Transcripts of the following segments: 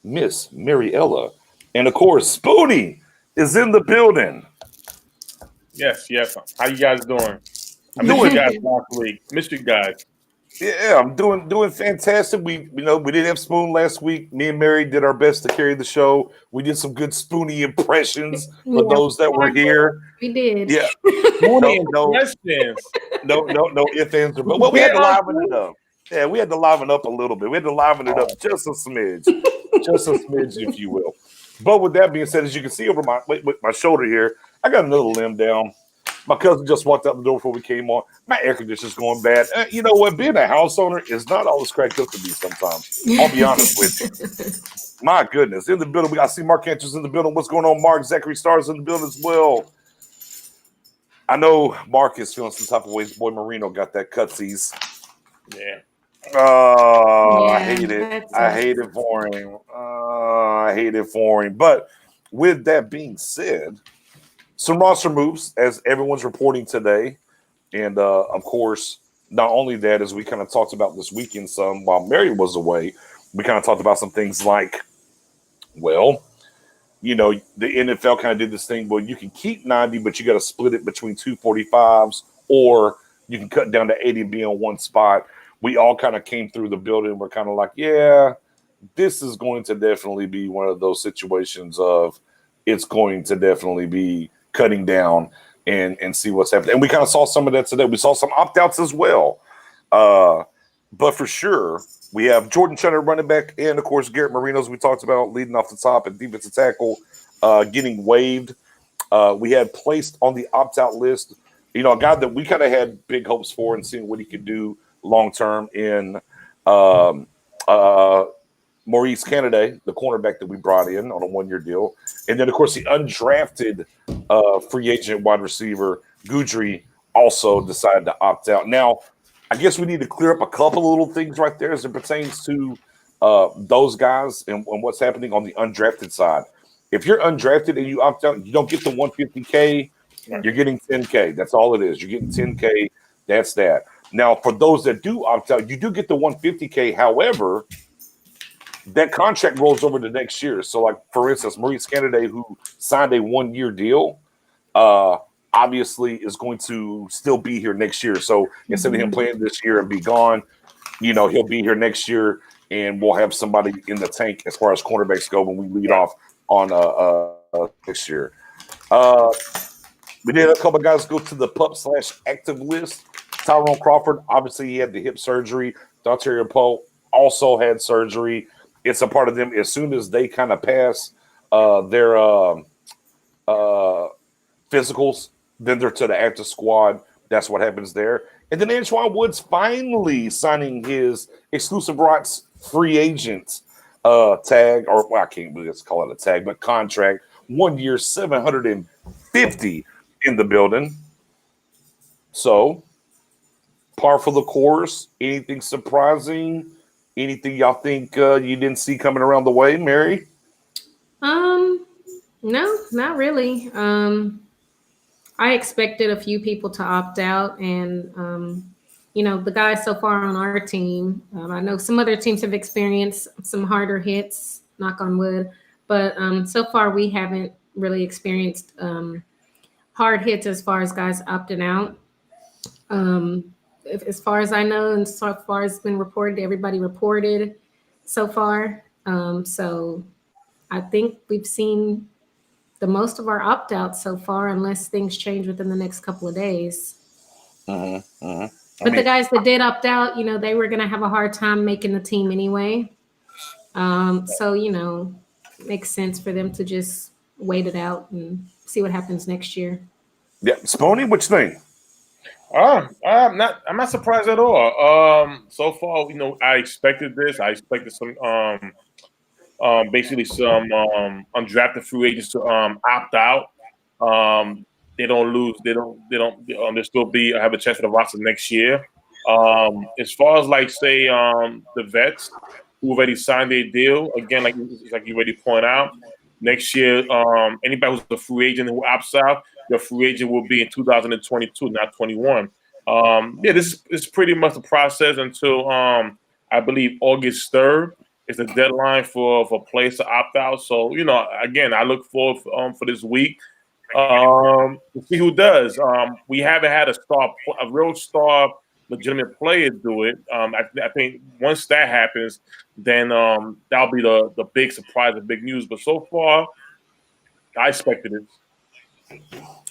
Miss Mariella. And of course, Spoonie is in the building. Yes, yes. How you guys doing? I missed you Doing guys last week. Missed you guys. Yeah, I'm doing fantastic. We didn't have Spoon last week. Me and Mary did our best to carry the show. We did some good Spoonie impressions for Yeah, those that were here. we did. Yeah, Mooney no, impressions. no ifs, ands, or but. Well, we Yeah, had to liven it up. Yeah, we had to liven up a little bit. We had to liven it up just a smidge, if you will. But with that being said, as you can see over my shoulder here, I got another limb down. My cousin just walked out the door before we came on. My air conditioner's going bad. You know what? Being a house owner is not all it's cracked up to be sometimes. I'll be honest with you. My goodness. In the building, we got to see Mark Andrews in the building. What's going on, Mark? Zachary Stars in the building as well. I know Mark is feeling some type of ways. Boy Marino got that cutsies. Yeah. Oh, I Yeah, hate it. that's I it. hate it for him. I hate it for him. But with that being said, some roster moves as everyone's reporting today. And of course, not only that, as we kind of talked about this weekend some while Mary was away, we kind of talked about some things like, well, the NFL kind of did this thing where you can keep 90, but you got to split it between two 45s, or you can cut down to 80 and be on one spot. We all kind of came through the building. We're kind of like, yeah, this is going to definitely be one of those situations of it's going to definitely be cutting down and see what's happening. And we kind of saw some of that today. We saw some opt-outs as well. But for sure, we have Jordan Chenner running back, and of course Garrett Marino, as we talked about, leading off the top and defensive tackle, getting waived. We had placed on the opt-out list, a guy that we kind of had big hopes for and seeing what he could do long term in um, uh, Maurice Canada, the cornerback that we brought in on a 1-year deal. And then, of course, the undrafted free agent wide receiver, Gudry, also decided to opt out. Now, I guess we need to clear up a couple of little things right there as it pertains to those guys and what's happening on the undrafted side. If you're undrafted and you opt out, you don't get the 150K, you're getting 10K. That's all it is. You're getting 10K. That's that. Now, for those that do opt out, you do get the 150K. However, that contract rolls over to next year. So, like, for instance, Maurice Canada, who signed a 1-year deal, obviously is going to still be here next year. So instead of him playing this year and be gone, he'll be here next year, and we'll have somebody in the tank as far as cornerbacks go when we lead off on next year. We did a couple of guys go to the pup/active list. Tyrone Crawford, obviously he had the hip surgery. Dontario Poe also had surgery. It's a part of them. As soon as they kind of pass their physicals, then they're to the active squad. That's what happens there. And then Antoine Woods finally signing his exclusive rights free agent tag, or well, I can't really call it a tag, but contract. 1 year, 750 in the building. So par for the course. Anything surprising? Anything y'all think you didn't see coming around the way, Mary? No, not really. I expected a few people to opt out, and the guys so far on our team. I know some other teams have experienced some harder hits, knock on wood, but so far we haven't really experienced hard hits as far as guys opting out. As far as I know, and so far as it's been reported, everybody reported so far. So I think we've seen the most of our opt outs so far, unless things change within the next couple of days. But the guys that did opt out, they were going to have a hard time making the team anyway. So, makes sense for them to just wait it out and see what happens next year. Yeah, Spony, what you think? I'm not surprised at all. So far, I expected this. I expected some basically some undrafted free agents to opt out. They don't lose. They still have a chance for the roster next year. As far as the vets who already signed their deal, again, like you already point out, next year, anybody who's a free agent who opts out, your free agent will be in 2022, not 21. This is pretty much the process until I believe August 3rd. It's a deadline for players to opt out. So again, I look forward for this week to see who does. We haven't had a real star, legitimate player do it. I think once that happens, then that'll be the big surprise, the big news. But so far, I expected it.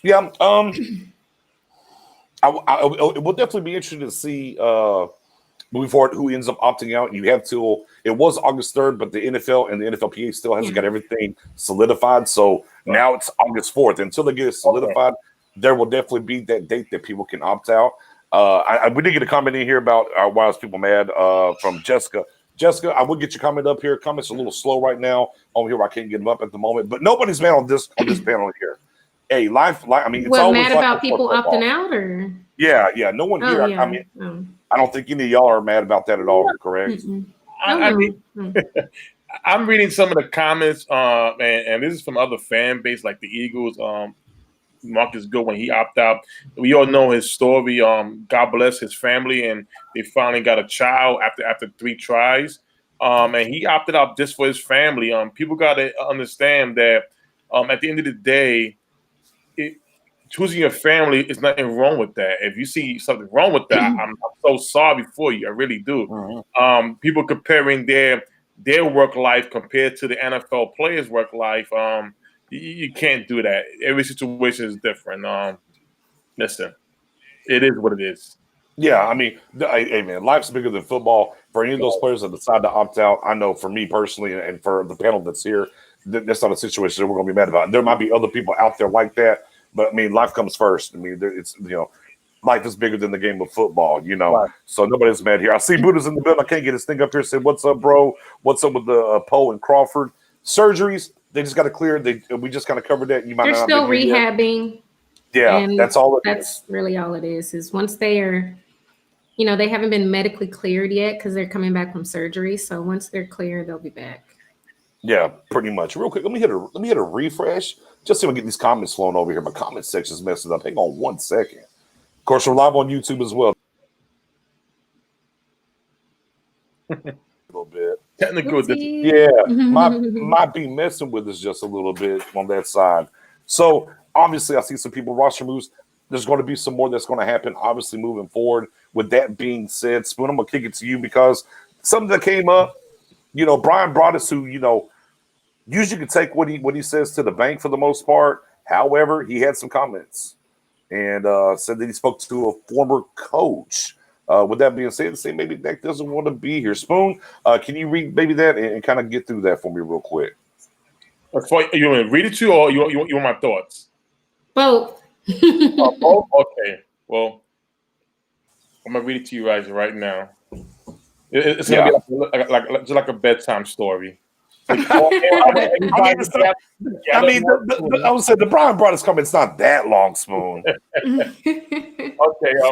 Yeah. It will definitely be interesting to see moving forward who ends up opting out. You have till it was August 3rd, but the NFL and the NFLPA still hasn't got everything solidified. So now it's August 4th. Until they get it solidified, there will definitely be that date that people can opt out. We did get a comment in here about why is people mad from Jessica. Jessica, I will get your comment up here. Comments are a little slow right now on here. I can't get them up at the moment, but nobody's mad on this panel here. Hey, life. I mean, it's always mad about people opting out, or yeah. No one here. Yeah. I mean, I don't think any of y'all are mad about that at all. Correct? I mean, I'm reading some of the comments, and this is from other fan base like the Eagles. Marcus Good when he opted out. We all know his story. God bless his family, and they finally got a child after 3 tries. And he opted out just for his family. People got to understand that at the end of the day, choosing your family is nothing wrong with that. If you see something wrong with that, I'm so sorry for you. I really do. People comparing their work life compared to the NFL players' work life. You can't do that. Every situation is different. Listen, it is what it is. Yeah, I mean, hey man, life's bigger than football. For any of those players that decide to opt out, I know for me personally, and for the panel that's here, that's not a situation that we're going to be mad about. There might be other people out there like that, but I mean, life comes first. I mean, it's life is bigger than the game of football. Right. So nobody's mad here. I see Buddha's in the building. I can't get his thing up here. Said, "What's up, bro? What's up with the Poe and Crawford surgeries? They just got to clear. We just kind of covered that. You might they're not still rehabbing. Yeah, that's all. That's really all it is. Is once they are, they haven't been medically cleared yet because they're coming back from surgery. So once they're clear, they'll be back. Yeah, pretty much. Real quick, let me hit a refresh just so we get these comments flowing over here. My comment section's messing up. Hang on 1 second. Of course, we're live on YouTube as well. A little bit technical. Yeah, might be messing with us just a little bit on that side. So obviously, I see some people roster moves. There's going to be some more that's going to happen. Obviously, moving forward. With that being said, Spoon, I'm gonna kick it to you because something that came up. Brian Broaddus, who usually can take what he says to the bank for the most part. However, he had some comments and said that he spoke to a former coach. With that being said, say maybe Dak doesn't want to be here. Spoon, can you read maybe that and kind of get through that for me real quick? You want to read it to you, or you want my thoughts? Both. Both? Okay. Well, I'm gonna read it to you guys right now. It's gonna be just like a bedtime story. I would say the Brian Broaddus comment's not that long, Spoon. Okay.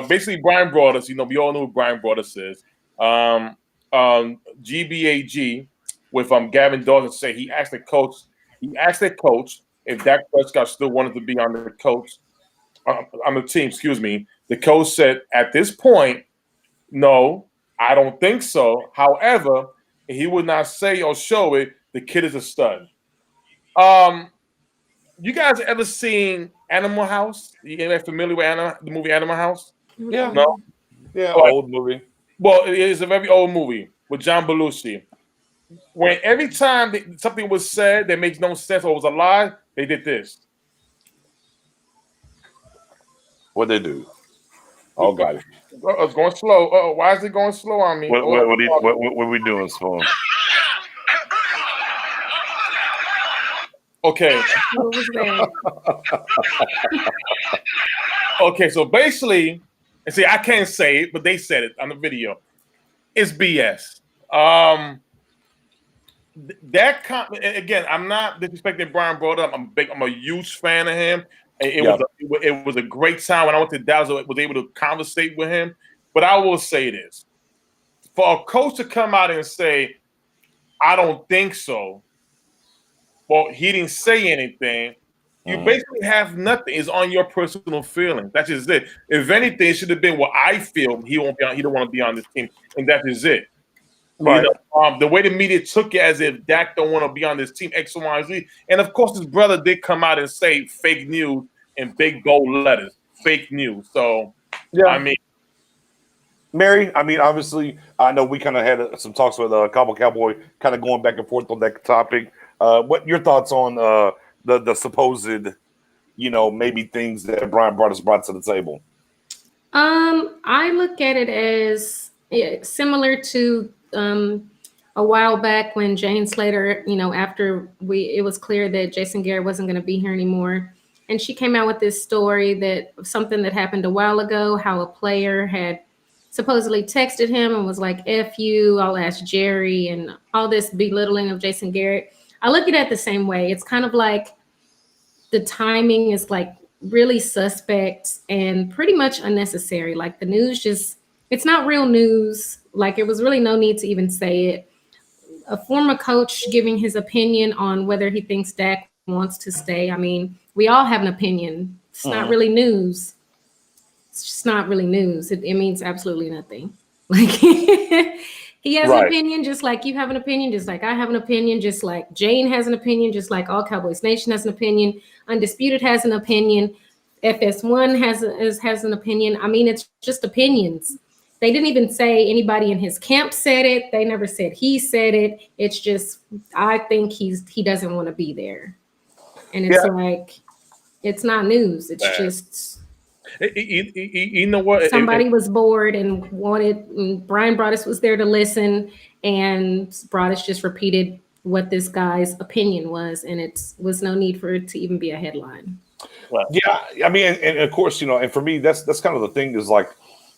Basically, Brian Broaddus. We all know who Brian Broaddus is. GBAG with Gavin Dawson say he asked the coach if Dak Prescott still wanted to be on the team. Excuse me. The coach said at this point, no, I don't think so. However, he would not say or show it. The kid is a stud. You guys ever seen Animal House? You guys familiar with the movie Animal House? Yeah. No? Yeah, old movie. Well, it is a very old movie with John Belushi. When every time something was said that makes no sense or was a lie, they did this. What'd they do? Oh, got it. It's going slow. Why is it going slow on me? What are we doing, Spoon? Okay. What was that? Okay, so basically, and see, I can't say it, but they said it on the video. It's BS. Again, I'm not disrespecting Brian Broaddus. I'm a huge fan of him. It was a great time when I went to Dallas. I was able to conversate with him. But I will say this: for a coach to come out and say, "I don't think so," well, he didn't say anything. You basically have nothing. It's on your personal feelings. That's just it. If anything, it should have been what I feel. He don't want to be on this team, and that is it. Right. The way the media took it as if Dak don't want to be on this team, X, Y, and Z. And of course, his brother did come out and say fake news in big gold letters, fake news. So, Yeah. I mean, Mary, I mean, obviously, I know we kind of had some talks with Cowboy, kind of going back and forth on that topic. What your thoughts on the supposed, maybe things that Brian brought to the table? I look at it as similar to a while back when Jane Slater, after it was clear that Jason Garrett wasn't going to be here anymore, and she came out with this story that something that happened a while ago, how a player had supposedly texted him and was like, "F you, I'll ask Jerry," and all this belittling of Jason Garrett. I look at it the same way. It's kind of like the timing is like really suspect and pretty much unnecessary. Like the news it's not real news. Like it was really no need to even say it. A former coach giving his opinion on whether he thinks Dak wants to stay. I mean, we all have an opinion. It's not really news. It's just not really news. It means absolutely nothing. Like he has an opinion, just like you have an opinion, just like I have an opinion, just like Jane has an opinion, just like all Cowboys Nation has an opinion. Undisputed has an opinion. FS1 has an opinion. I mean, it's just opinions. They didn't even say anybody in his camp said it. They never said he said it. It's just I think he doesn't want to be there, and it's like it's not news. It's just. You know what? Somebody was bored and and Brian Broaddus was there to listen, and Broaddus just repeated what this guy's opinion was, and it was no need for it to even be a headline. Well, yeah, I mean, and of course, and for me, that's kind of the thing is like,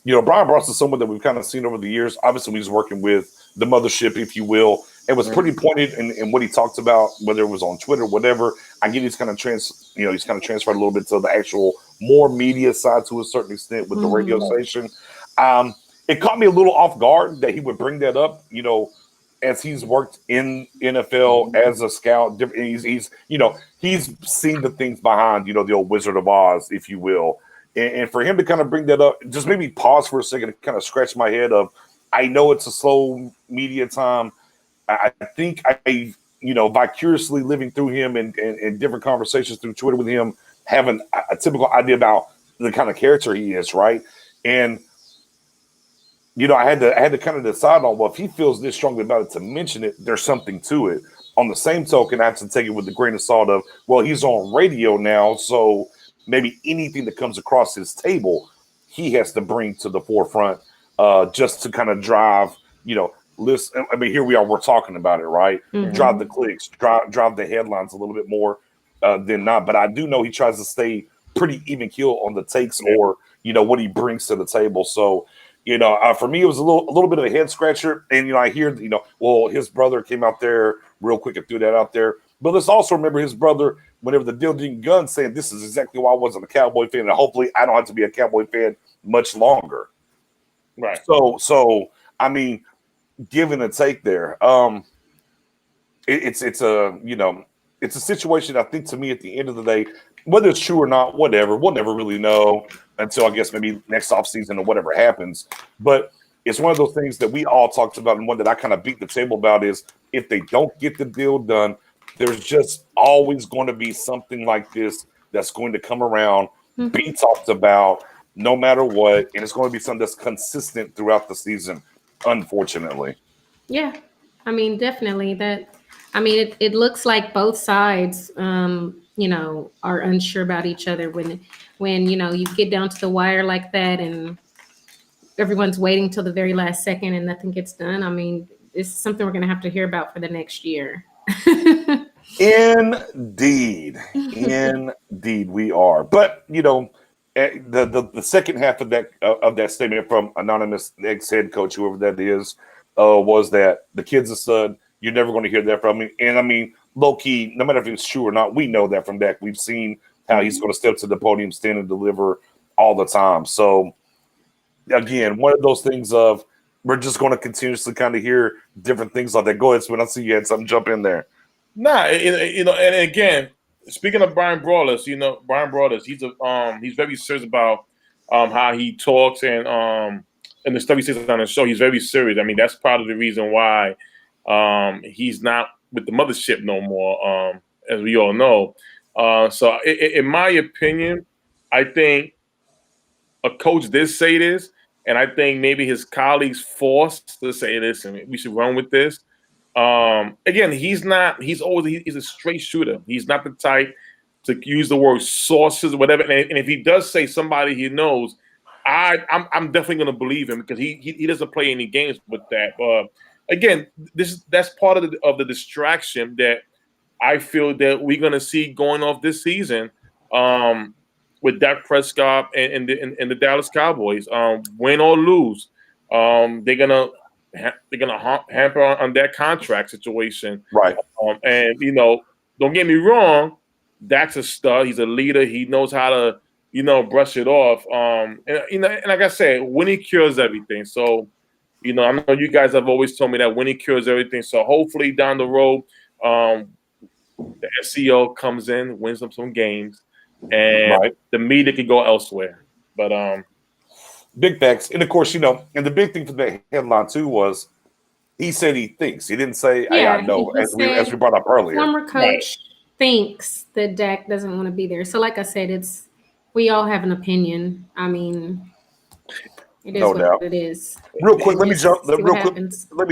Brian Broaddus is someone that we've kind of seen over the years. Obviously, he's working with the mothership, if you will. It was pretty pointed in what he talked about, whether it was on Twitter, whatever. I get he's kind of transferred a little bit to the actual more media side to a certain extent with the radio station. It caught me a little off guard that he would bring that up, as he's worked in NFL as a scout. He's seen the things behind, the old Wizard of Oz, if you will. And for him to kind of bring that up, just maybe pause for a second and kind of scratch my head of, I know it's a slow media time. I think vicariously living through him and different conversations through Twitter with him, having a typical idea about the kind of character he is, right? And I had to kind of decide on, well, if he feels this strongly about it to mention it, there's something to it. On the same token, I have to take it with a grain of salt of, well, he's on radio now, so maybe anything that comes across his table, he has to bring to the forefront just to kind of drive, listen. I mean, here we are, we're talking about it, right? Mm-hmm. Drive the clicks, drive the headlines a little bit more than not. But I do know he tries to stay pretty even keel on the takes or, what he brings to the table. So, for me, it was a little bit of a head scratcher. And, I hear, well, his brother came out there real quick and threw that out there. But let's also remember his brother, whenever the deal didn't gun, saying this is exactly why I wasn't a Cowboy fan. And hopefully I don't have to be a Cowboy fan much longer. Right. So I mean, give and a take there. It's a situation. I think to me, at the end of the day, whether it's true or not, whatever, we'll never really know until I guess maybe next offseason or whatever happens. But it's one of those things that we all talked about, and one that I kind of beat the table about is if they don't get the deal done, there's just always going to be something like this that's going to come around, be talked about, no matter what, and it's going to be something that's consistent throughout the season, unfortunately. Yeah, I mean, definitely it looks like both sides, are unsure about each other when you get down to the wire like that and everyone's waiting till the very last second and nothing gets done. I mean, it's something we're going to have to hear about for the next year. Indeed we are. But the second half of that statement from anonymous ex-head coach, whoever that is, was that the kid's a stud. You're never going to hear that from me. And I mean, low key, no matter if it's true or not, we know that from Dak. We've seen how he's going to step to the podium, stand and deliver all the time. So again, one of those things of we're just going to continuously kind of hear different things like that. Go ahead, Swin. I see you had something jump in there. Nah, and again, speaking of Brian Broaddus, he's very serious about how he talks and and the stuff he says on the show, he's very serious. I mean, that's part of the reason why he's not with the mothership no more, as we all know. So, in my opinion, I think a coach did say this, and I think maybe his colleagues forced to say, "Listen, we should run with this." Again, he's not. He's a straight shooter. He's not the type to use the word sources or whatever. And if he does say somebody he knows, I'm definitely going to believe him because he doesn't play any games with that. But again, that's part of the distraction that I feel that we're going to see going off this season. With Dak Prescott and the Dallas Cowboys, win or lose, they're gonna hamper on their contract situation, right? And don't get me wrong, Dak's a stud. He's a leader. He knows how to brush it off. And like I said, winning cures everything. So I know you guys have always told me that winning cures everything. So hopefully down the road, the SEO comes in, wins them some games. And the media could go elsewhere. But big facts. And of course, and the big thing for that headline too was he said he thinks. He didn't say, hey, I know, as we brought up earlier. Former coach thinks that Dak doesn't want to be there. So like I said, we all have an opinion. I mean, it is no doubt. It is. Real quick, let me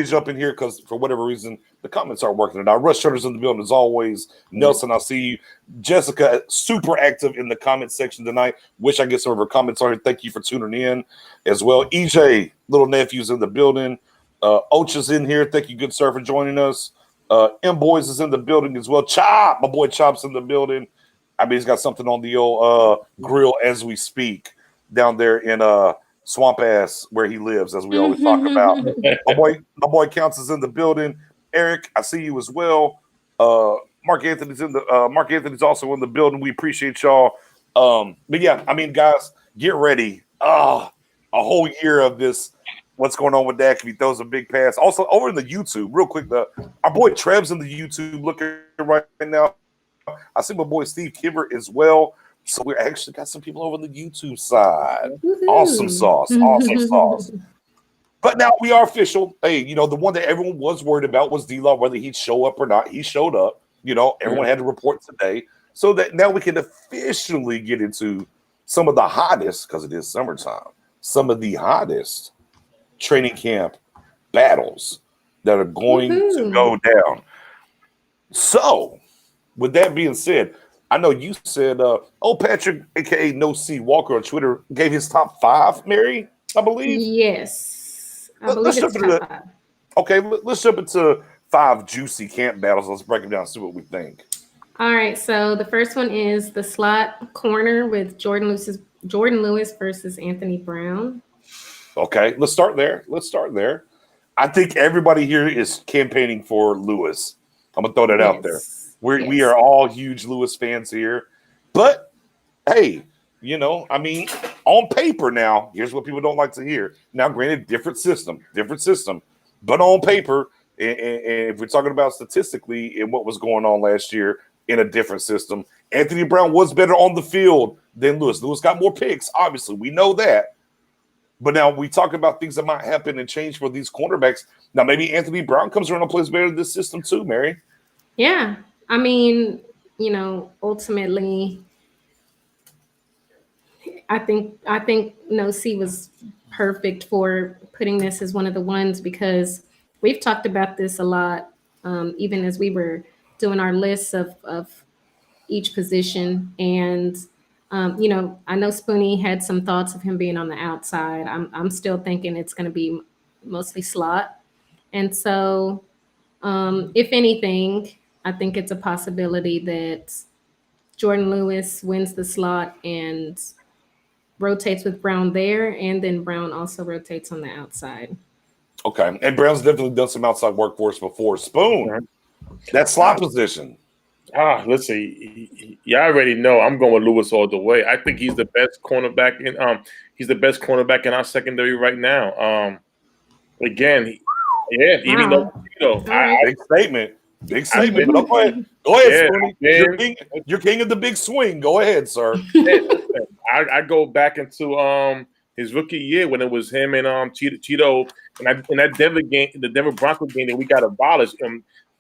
jump in here because for whatever reason the comments aren't working. And our Rush Shutters in the building as always. Nelson, I see you. Jessica, super active in the comment section tonight. Wish I get some of her comments on here. Thank you for tuning in as well. EJ, little nephew's in the building. Ocha's in here. Thank you, good sir, for joining us. M Boys is in the building as well. Chop, my boy Chop's in the building. I mean, he's got something on the old grill as we speak down there in Swamp Ass where he lives, as we always talk about. my boy Counts is in the building. Eric, I see you as well. Mark Anthony's also in the building. We appreciate y'all. But yeah, I mean, guys, get ready. A whole year of this. What's going on with Dak if he throws a big pass? Also, over in the YouTube, real quick, our boy Trev's in the YouTube looking right now. I see my boy Steve Kibber as well. So we actually got some people over on the YouTube side. Woo-hoo. Awesome sauce. But now we are official. Hey, the one that everyone was worried about was D-Law, whether he'd show up or not. He showed up. Everyone had to report today. So that now we can officially get into some of the hottest, because it is summertime, some of the hottest training camp battles that are going to go down. So, with that being said, I know you said, Patrick, a.k.a. No C Walker on Twitter, gave his top 5, Mary, I believe? Yes. Let's jump into 5 juicy camp battles. Let's break them down and see what we think. All right, so the first one is the slot corner with Jordan Lewis versus Anthony Brown. Okay, let's start there. I think everybody here is campaigning for Lewis. I'm going to throw that out there. We are all huge Lewis fans here. But, hey, I mean, on paper now, here's what people don't like to hear. Now, granted, different system. But on paper, and if we're talking about statistically and what was going on last year in a different system, Anthony Brown was better on the field than Lewis. Lewis got more picks, obviously. We know that. But now we talk about things that might happen and change for these cornerbacks. Now, maybe Anthony Brown comes around and plays better in this system too, Mary. Yeah. I mean, ultimately, I think No C was perfect for putting this as one of the ones because we've talked about this a lot, even as we were doing our lists of each position. And, I know Spoonie had some thoughts of him being on the outside. I'm still thinking it's going to be mostly slot. And so, if anything, I think it's a possibility that Jordan Lewis wins the slot and rotates with Brown there, and then Brown also rotates on the outside. Okay, and Brown's definitely done some outside work for us before. Spoon, that slot position. Let's see. Y'all already know I'm going with Lewis all the way. I think he's the best cornerback in our secondary right now. Again, even though big statement. Big statement. But go ahead, Spoonie. You're king of the big swing. Go ahead, sir. I go back into his rookie year when it was him and Cheeto in that Denver game, the Denver Bronco game that we got abolished.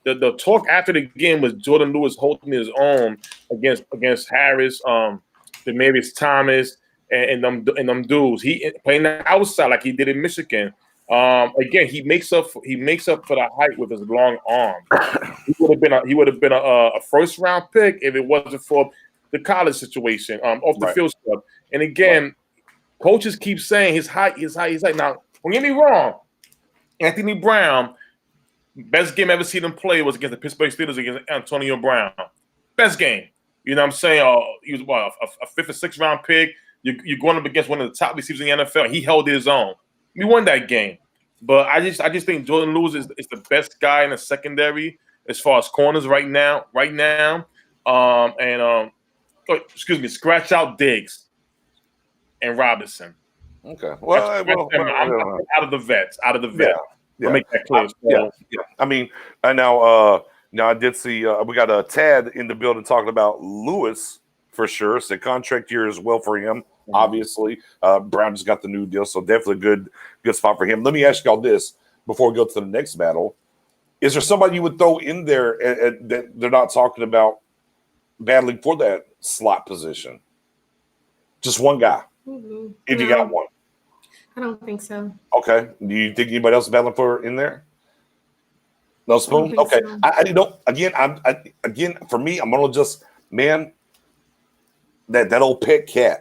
The talk after the game was Jordan Lewis holding his own against Harris, Demaryius Thomas, and them dudes. He playing the outside like he did in Michigan. Again, he makes up for the height with his long arm. He would have been a first round pick if it wasn't for the college situation, off the field stuff. And again, coaches keep saying his height. Now, don't get me wrong, Anthony Brown, best game I ever seen him play was against the Pittsburgh Steelers against Antonio Brown. Best game. You know what I'm saying? He was a 5th or 6th round pick. You're going up against one of the top receivers in the NFL. He held his own. We won that game. But I just think Jordan Lewis is the best guy in the secondary as far as corners right now. Scratch out Diggs and Robinson. Okay. Well, I'm out of the vets. Yeah. I'll make that clear. Yeah. I mean, now I did see we got a Tad in the building talking about Lewis for sure. It's a contract year as well for him. Obviously, Brown just got the new deal, so definitely a good spot for him. Let me ask y'all this before we go to the next battle: is there somebody you would throw in there that they're not talking about battling for that slot position? Just one guy, if you got one. I don't think so. Okay. Do you think anybody else is battling for in there? No Spoon? Okay. So. Again, for me, I'm gonna just that old pet cat.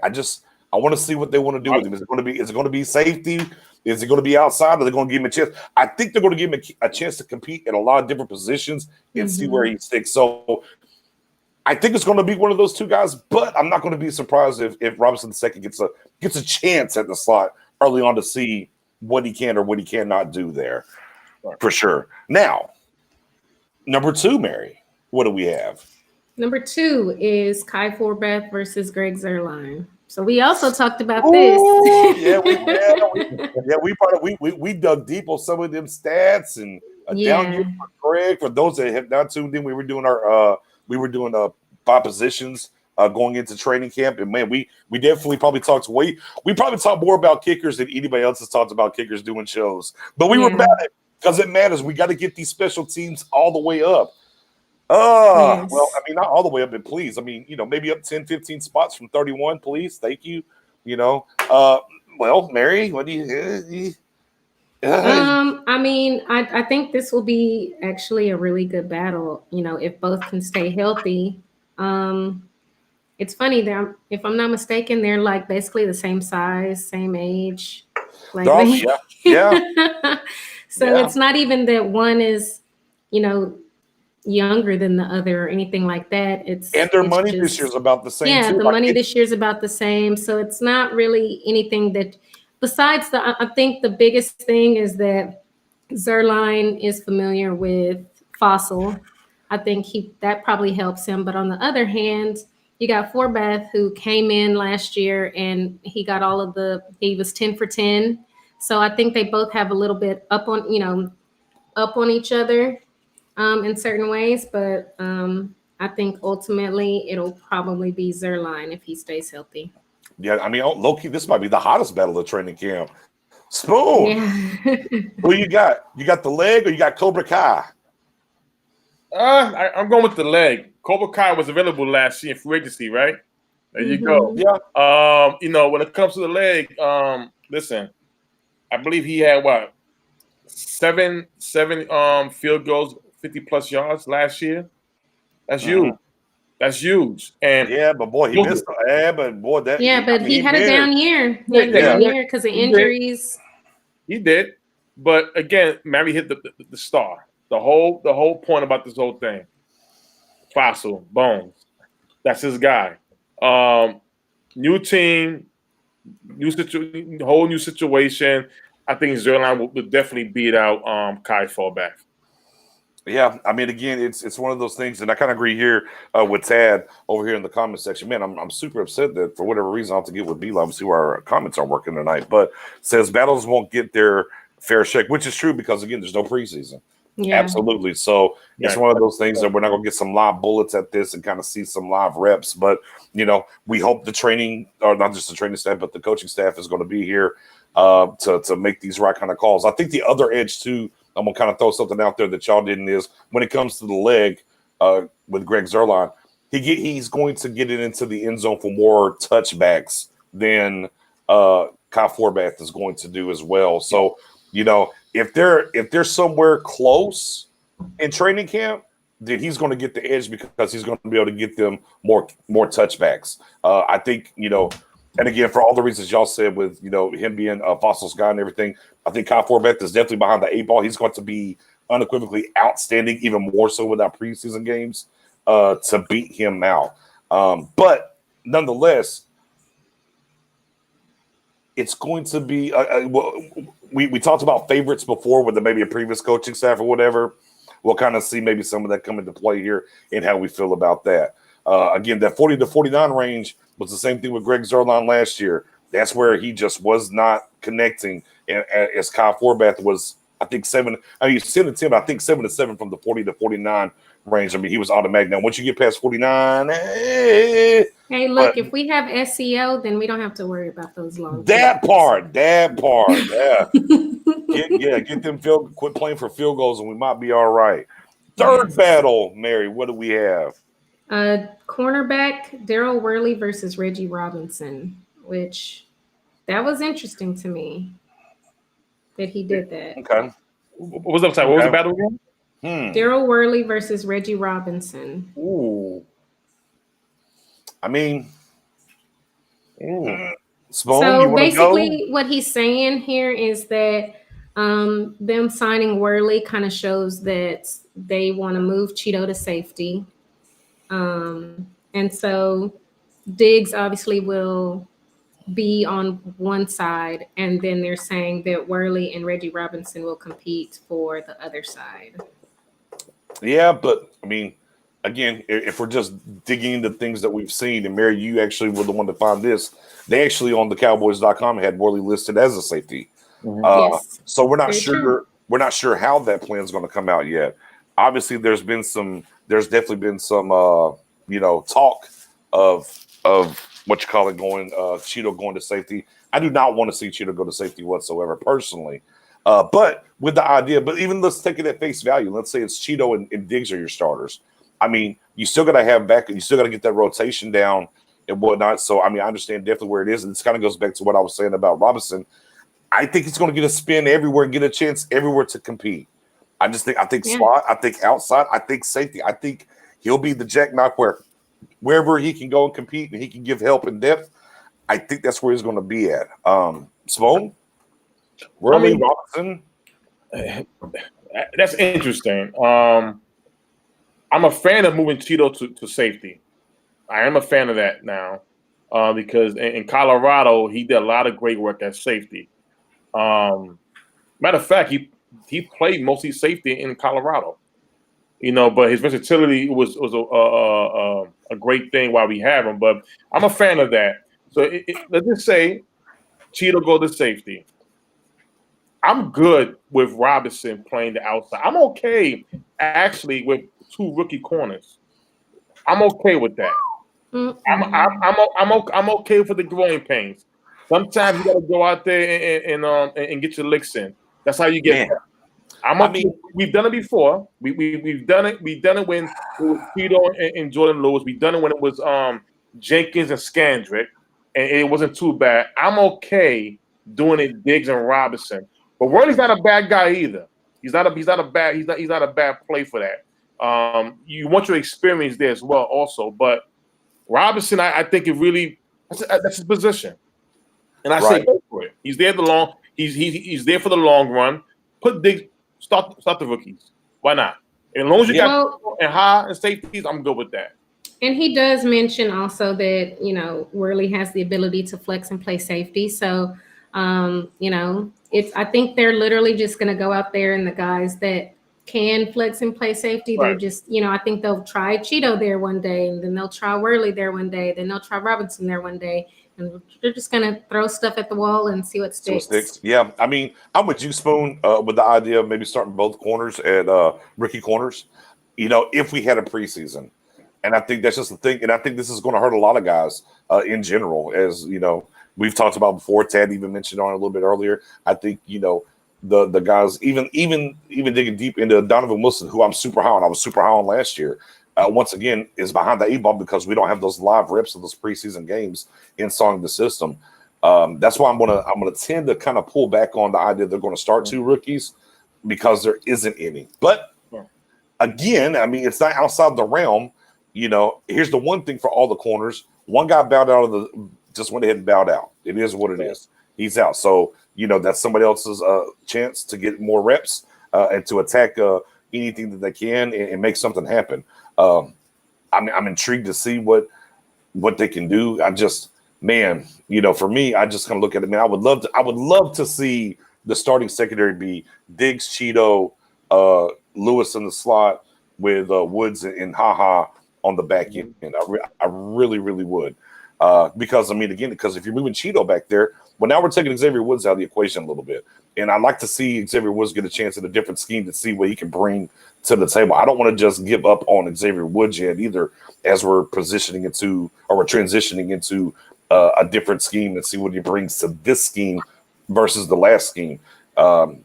I want to see what they want to do with him. Is it going to be safety? Is it going to be outside? Or are they going to give him a chance? I think they're going to give him a chance to compete in a lot of different positions and see where he sticks. So I think it's going to be one of those two guys, but I'm not going to be surprised if Robinson II gets a chance at the slot early on to see what he can or what he cannot do there, for sure. Now, number 2, Mary, what do we have? Number 2 is Kai Forbath versus Greg Zuerlein. So we also talked about this. We dug deep on some of them stats and down here for Greg. For those that have not tuned in, we were doing 5 positions going into training camp, and man, we definitely probably talked more about kickers than anybody else has talked about kickers doing shows. But we were mad because it matters. We got to get these special teams all the way up. Well, I mean, not all the way up, but please. I mean, maybe up 10, 15 spots from 31, please. Thank you. Well, Mary, what do you I mean, I think this will be actually a really good battle, if both can stay healthy. It's funny that if I'm not mistaken, they're like basically the same size, same age. Like So it's not even that one is, younger than the other or anything like that. Money this year is about the same. Yeah, the money this year is about the same. So it's not really anything that, besides I think the biggest thing is that Zuerlein is familiar with Fossil. I think that probably helps him. But on the other hand, you got Forbath, who came in last year and he got he was 10 for 10. So I think they both have a little bit up on each other in certain ways. But I think ultimately it'll probably be Zuerlein if he stays healthy. Yeah, I mean, low-key, this might be the hottest battle of training camp. Spoon. Yeah. Who you got? You got the leg or you got Cobra Kai? I'm going with the leg. Cobra Kai was available last year in free agency, right? There you go. Yeah. When it comes to the leg, listen, I believe he had seven field goals, 50+ yards last year. That's huge. That's huge. And but boy, he missed. He had a down year. He had a down year because of injuries. He did, but again, Mary hit the star. The whole point about this whole thing. Fossil Bones. That's his guy. New team, whole new situation. I think Zuerlein will definitely beat out Kai Forbath. Yeah, I mean, again, it's one of those things, and I kind of agree here with Tad over here in the comment section. Man, I'm super upset that for whatever reason I'll have to get with B-Love and see where our comments are working tonight. But says battles won't get their fair shake, which is true because again, there's no preseason. Yeah. Absolutely. So it's Yeah. one of those things that we're not going to get some live bullets at this and kind of see some live reps. But, we hope the training, or not just the training staff, but the coaching staff is going to be here to make these right kind of calls. I think the other edge, too, I'm going to kind of throw something out there that y'all didn't, is when it comes to the leg with Greg Zuerlein, he's going to get it into the end zone for more touchbacks than Kyle Forbath is going to do as well. So, if they're somewhere close in training camp, then he's going to get the edge because he's going to be able to get them more touchbacks. I think, and again, for all the reasons y'all said with, him being a Fossils guy and everything, I think Kyle Forbath is definitely behind the 8 ball. He's going to be unequivocally outstanding, even more so with our preseason games to beat him out. But nonetheless, it's going to be we talked about favorites before with maybe a previous coaching staff or whatever. We'll kind of see maybe some of that come into play here and how we feel about that. Again, that 40 to 49 range was the same thing with Greg Zuerlein last year. That's where he just was not connecting. And as Kyle Forbath was, I think 7 to 10, I think 7 to 7 from the 40 to 49 range. I mean, he was automatic. Now, once you get past 49, hey, look, if we have SEO, then we don't have to worry about those long. That part, yeah. Get them quit playing for field goals, and we might be all right. Third battle, Mary. What do we have? Cornerback Daryl Worley versus Reggie Robinson, which that was interesting to me that he did that. Okay. What was the battle again? Daryl Worley versus Reggie Robinson. Ooh. I mean, Spoon, so basically what he's saying here is that them signing Worley kind of shows that they want to move Cheeto to safety. And so Diggs obviously will be on one side, and then they're saying that Worley and Reggie Robinson will compete for the other side. Yeah, but I mean, again, if we're just digging into things that we've seen, and Mary, you actually were the one to find this. They actually on the Cowboys.com had Worley listed as a safety. Yes. So we're not sure. True. We're not sure how that plan is going to come out yet. Obviously, there's definitely been some talk of what you call it going Cheeto going to safety. I do not want to see Cheeto go to safety whatsoever personally. But with the idea, but even let's take it at face value. Let's say it's Cheeto and Diggs are your starters. I mean, you still got to have back, you still got to get that rotation down and whatnot. So, I mean, I understand definitely where it is. And this kind of goes back to what I was saying about Robinson. I think he's going to get a spin everywhere and get a chance everywhere to compete. I think slot, I think outside, I think safety. I think he'll be the jackknife wherever he can go and compete and he can give help and depth. I think that's where he's going to be at. Spoon? Worley, Robinson? That's interesting. I'm a fan of moving Cheeto to safety. I am a fan of that now because in Colorado, he did a lot of great work at safety. Matter of fact, he played mostly safety in Colorado, but his versatility was a great thing while we have him. But I'm a fan of that. So let's just say Cheeto go to safety. I'm good with Robinson playing the outside. I'm okay actually with 2 rookie corners. I'm okay with that. I'm okay for the growing pains. Sometimes you got to go out there and get your licks in. That's how you get. We've done it before. We've done it. We've done it when it was Cheeto and Jordan Lewis. We've done it when it was Jenkins and Scandrick, and it wasn't too bad. I'm okay doing it Diggs and Robinson. But Worley's not a bad guy either. He's not a bad play for that. You want your experience there as well, also. But Robinson, I think it really that's his position, and I say go for it. He's there he's there for the long run. Put Diggs, start the rookies. Why not? And as long as you got and high and safeties, I'm good with that. And he does mention also that Worley has the ability to flex and play safety. So I think they're literally just going to go out there and the guys that can flex and play safety. They're Right. just, I think they'll try Cheeto there one day, and then they'll try Worley there one day, then they'll try Robinson there one day, and they're just gonna throw stuff at the wall and see what So it sticks. sticks. Yeah, I mean, I'm with you, Spoon, with the idea of maybe starting both corners at rookie corners. If we had a preseason, and I think that's just the thing, and I think this is going to hurt a lot of guys in general, as we've talked about before. Tad even mentioned on it a little bit earlier. I think the guys, even digging deep into Donovan Wilson, who I'm super high on. I was super high on last year. Once again, is behind the 8 ball because we don't have those live reps of those preseason games installing the system. That's why I'm gonna tend to kind of pull back on the idea they're going to start 2 rookies because there isn't any. But again, I mean, it's not outside the realm. Here's the one thing for all the corners: one guy bowed out just went ahead and bowed out. It is what it is. He's out. So that's somebody else's chance to get more reps and to attack anything that they can and make something happen. I'm intrigued to see what they can do. I just, man, for me, I just kind of look at it. Man, I would love to see the starting secondary be Diggs, Cheeto, Lewis in the slot with Woods and HaHa on the back end. I really, really would. Because if you're moving Cheeto back there, well, now we're taking Xavier Woods out of the equation a little bit. And I'd like to see Xavier Woods get a chance at a different scheme to see what he can bring to the table. I don't want to just give up on Xavier Woods yet either, as we're transitioning into a different scheme and see what he brings to this scheme versus the last scheme. Man.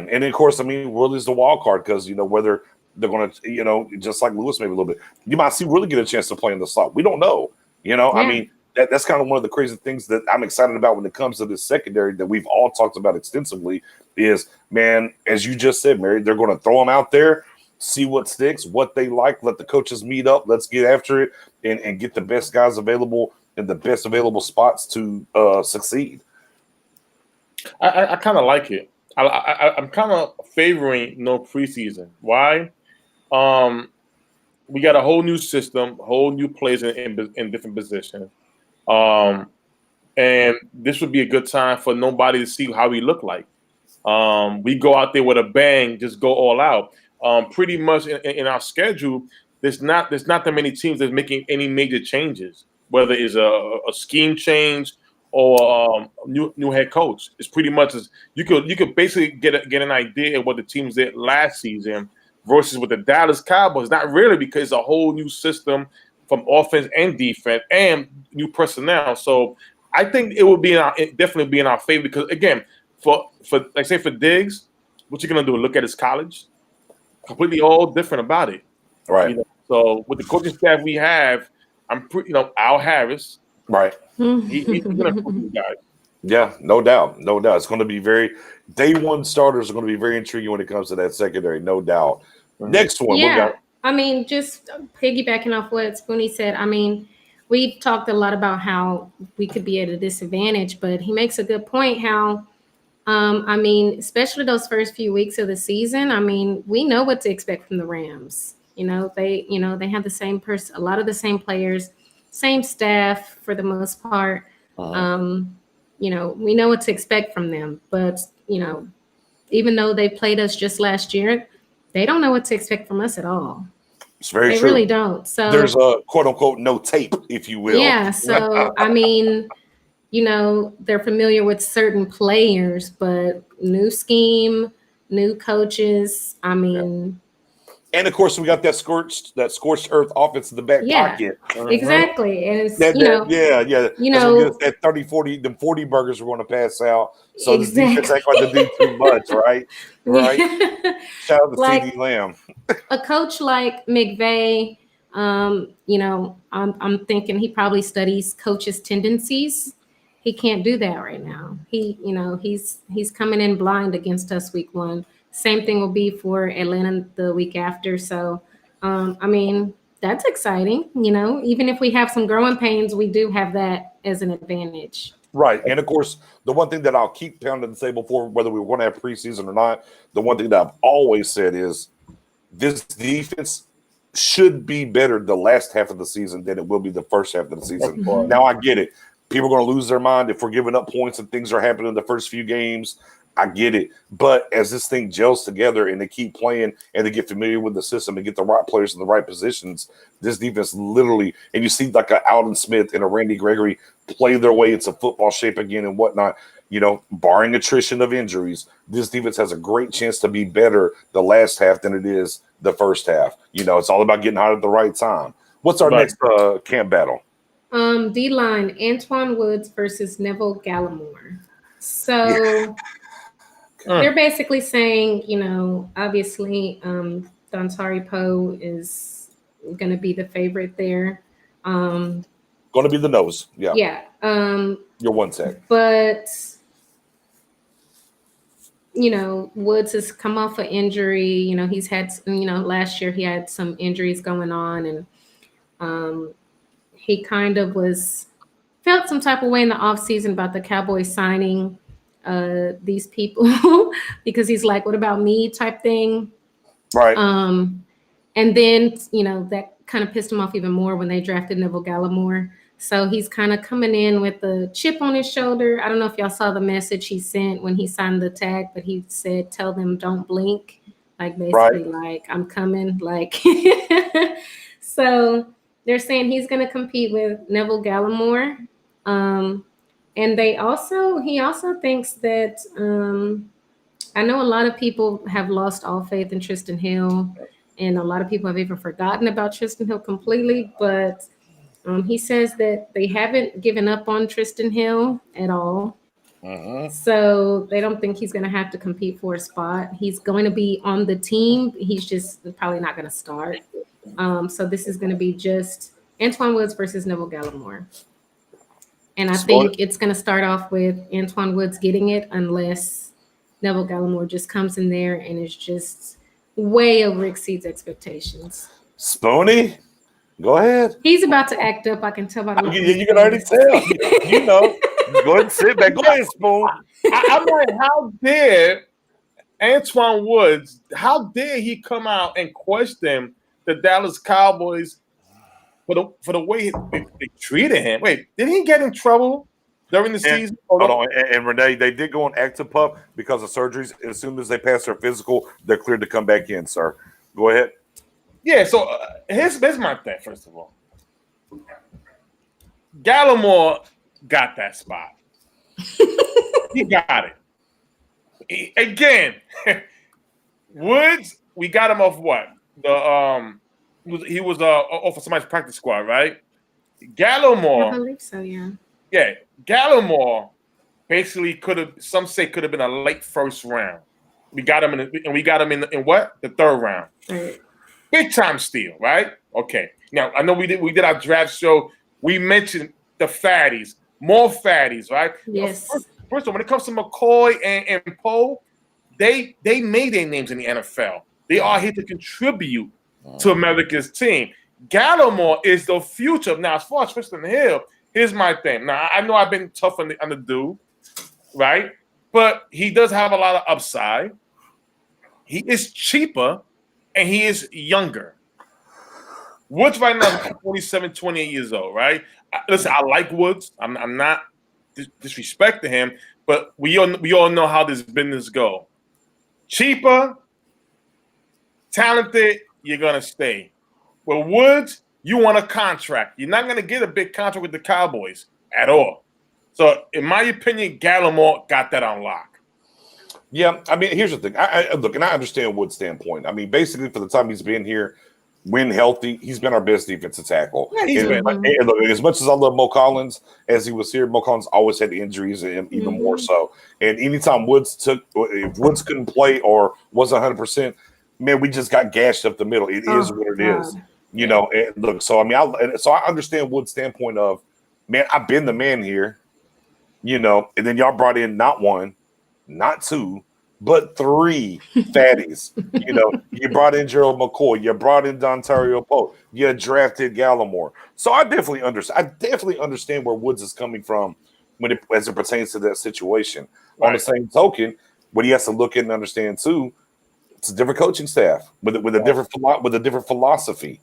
And of course, Willie's the wild card because, whether they're going to, just like Lewis, maybe a little bit, you might see Willie get a chance to play in the slot. We don't know, Yeah. That's kind of one of the crazy things that I'm excited about when it comes to this secondary that we've all talked about extensively is, man, as you just said, Mary, they're going to throw them out there, see what sticks, what they like, let the coaches meet up, let's get after it and get the best guys available in the best available spots to succeed. I kind of like it. I'm kind of favoring no preseason. Why? We got a whole new system, whole new players in different positions. And this would be a good time for nobody to see how we look like. We go out there with a bang, just go all out. Pretty much in our schedule, there's not that many teams that's making any major changes, whether it's a scheme change or new head coach. It's pretty much as you could basically get an idea of what the teams did last season versus with the Dallas Cowboys. Not really, because it's a whole new system from offense and defense and new personnel. So I think it would be definitely be in our favor because again, for Diggs, what you're gonna do? Look at his college, completely all different about it, Right? So with the coaching staff we have, I'm pretty, Al Harris, Right? He's gonna prove you guys. Yeah, no doubt. It's going to be day one starters are going to be very intriguing when it comes to that secondary, no doubt. Next one, yeah. Just piggybacking off what Spoonie said. We've talked a lot about how we could be at a disadvantage, but he makes a good point. How, especially those first few weeks of the season. We know what to expect from the Rams. They have the same a lot of the same players, same staff for the most part. We know what to expect from them, but even though they played us just last year, they don't know what to expect from us at all. It's very true. They really don't. So there's a quote unquote no tape, if you will. Yeah. So they're familiar with certain players, but new scheme, new coaches. And of course, we got that scorched earth offense in the back pocket. Exactly. And it's, that 30, 40, them 40 burgers we're going to pass out. So this defense ain't going to do too much, right? Right. Shout out to CeeDee Lamb. A coach like McVay, I'm thinking he probably studies coaches' tendencies. He can't do that right now. He's coming in blind against us week 1. Same thing will be for Atlanta the week after. So, that's exciting. Even if we have some growing pains, we do have that as an advantage. Right. And of course, the one thing that I'll keep pounding the table for, whether we want to have preseason or not, the one thing that I've always said is this defense should be better the last half of the season than it will be the first half of the season. Now, I get it. People are going to lose their mind if we're giving up points and things are happening in the first few games. I get it. But as this thing gels together and they keep playing and they get familiar with the system and get the right players in the right positions, this defense literally, and you see like a Alden Smith and a Randy Gregory play their way into football shape again and whatnot, barring attrition of injuries, this defense has a great chance to be better the last half than it is the first half. It's all about getting hot at the right time. What's our next camp battle? D-line, Antoine Woods versus Neville Gallimore. So they're basically saying, obviously Dontari Poe is going to be the favorite there. Going to be the nose. Yeah. Yeah. Your one tech. But, Woods has come off an injury. He's had, last year he had some injuries going on, and he kind of felt some type of way in the offseason about the Cowboys signing these people because he's like, what about me type thing. Right. And then, that kind of pissed him off even more when they drafted Neville Gallimore. So he's kind of coming in with a chip on his shoulder. I don't know if y'all saw the message he sent when he signed the tag, but he said, tell them don't blink. Like basically like I'm coming. Like, so they're saying he's going to compete with Neville Gallimore. And he also thinks that I know a lot of people have lost all faith in Tristan Hill, and a lot of people have even forgotten about Tristan Hill completely. But he says that they haven't given up on Tristan Hill at all. So they don't think he's going to have to compete for a spot. He's going to be on the team. He's just probably not going to start. So this is going to be just Antoine Woods versus Neville Gallimore. And I think it's going to start off with Antoine Woods getting it unless Neville Gallimore just comes in there and is just way over exceeds expectations. Spoony, go ahead. He's about to act up. I can tell by the look. You can already tell. Go ahead and sit back. Go ahead, Spoon. I'm like, how dare Antoine Woods, how dare he come out and question the Dallas Cowboys for the way they treated him? Wait, did he get in trouble during the season? Hold on. And Renee, they did go on active pup because of surgeries. As soon as they pass their physical, they're cleared to come back in, sir. Go ahead. Yeah, so here's my thing, first of all. Gallimore got that spot. He got it. Again, Woods, we got him off what? He was off of somebody's practice squad, right? Gallimore. I believe so, yeah. Yeah, Gallimore basically could have been a late first round. We got him in what? The third round. Right. Big time steal, right? Okay. Now I know we did our draft show. We mentioned the fatties, more fatties, right? Yes. First of all, when it comes to McCoy and Poe, they made their names in the NFL. They are here to contribute to America's team. Gallimore is the future. Now, as far as Tristan Hill, here's my thing. Now, I know I've been tough on the dude, right? But he does have a lot of upside. He is cheaper, and he is younger. Woods right now is 27, 28 years old, right? Listen, I like Woods. I'm not disrespecting him, but we all know how this business go. Cheaper, talented, you're going to stay. With Woods, you want a contract. You're not going to get a big contract with the Cowboys at all. So, in my opinion, Gallimore got that on lock. Yeah, I mean, here's the thing. I look, and I understand Wood's standpoint. I mean, basically, for the time he's been here, when healthy, he's been our best defensive tackle. Yeah, and look, as much as I love Mo Collins, as he was here, Mo Collins always had injuries, and even more so. And anytime if Woods couldn't play or wasn't 100%, man, we just got gashed up the middle. It is what it is. You know, and look, so I mean, I understand Wood's standpoint of, man, I've been the man here, and then y'all brought in not one, not two, but three fatties. You brought in Gerald McCoy, you brought in Dontario Poe, you drafted Gallimore. So I definitely understand where Woods is coming from as it pertains to that situation. Right. On the same token, what he has to look at and understand too, it's a different coaching staff with a different philosophy.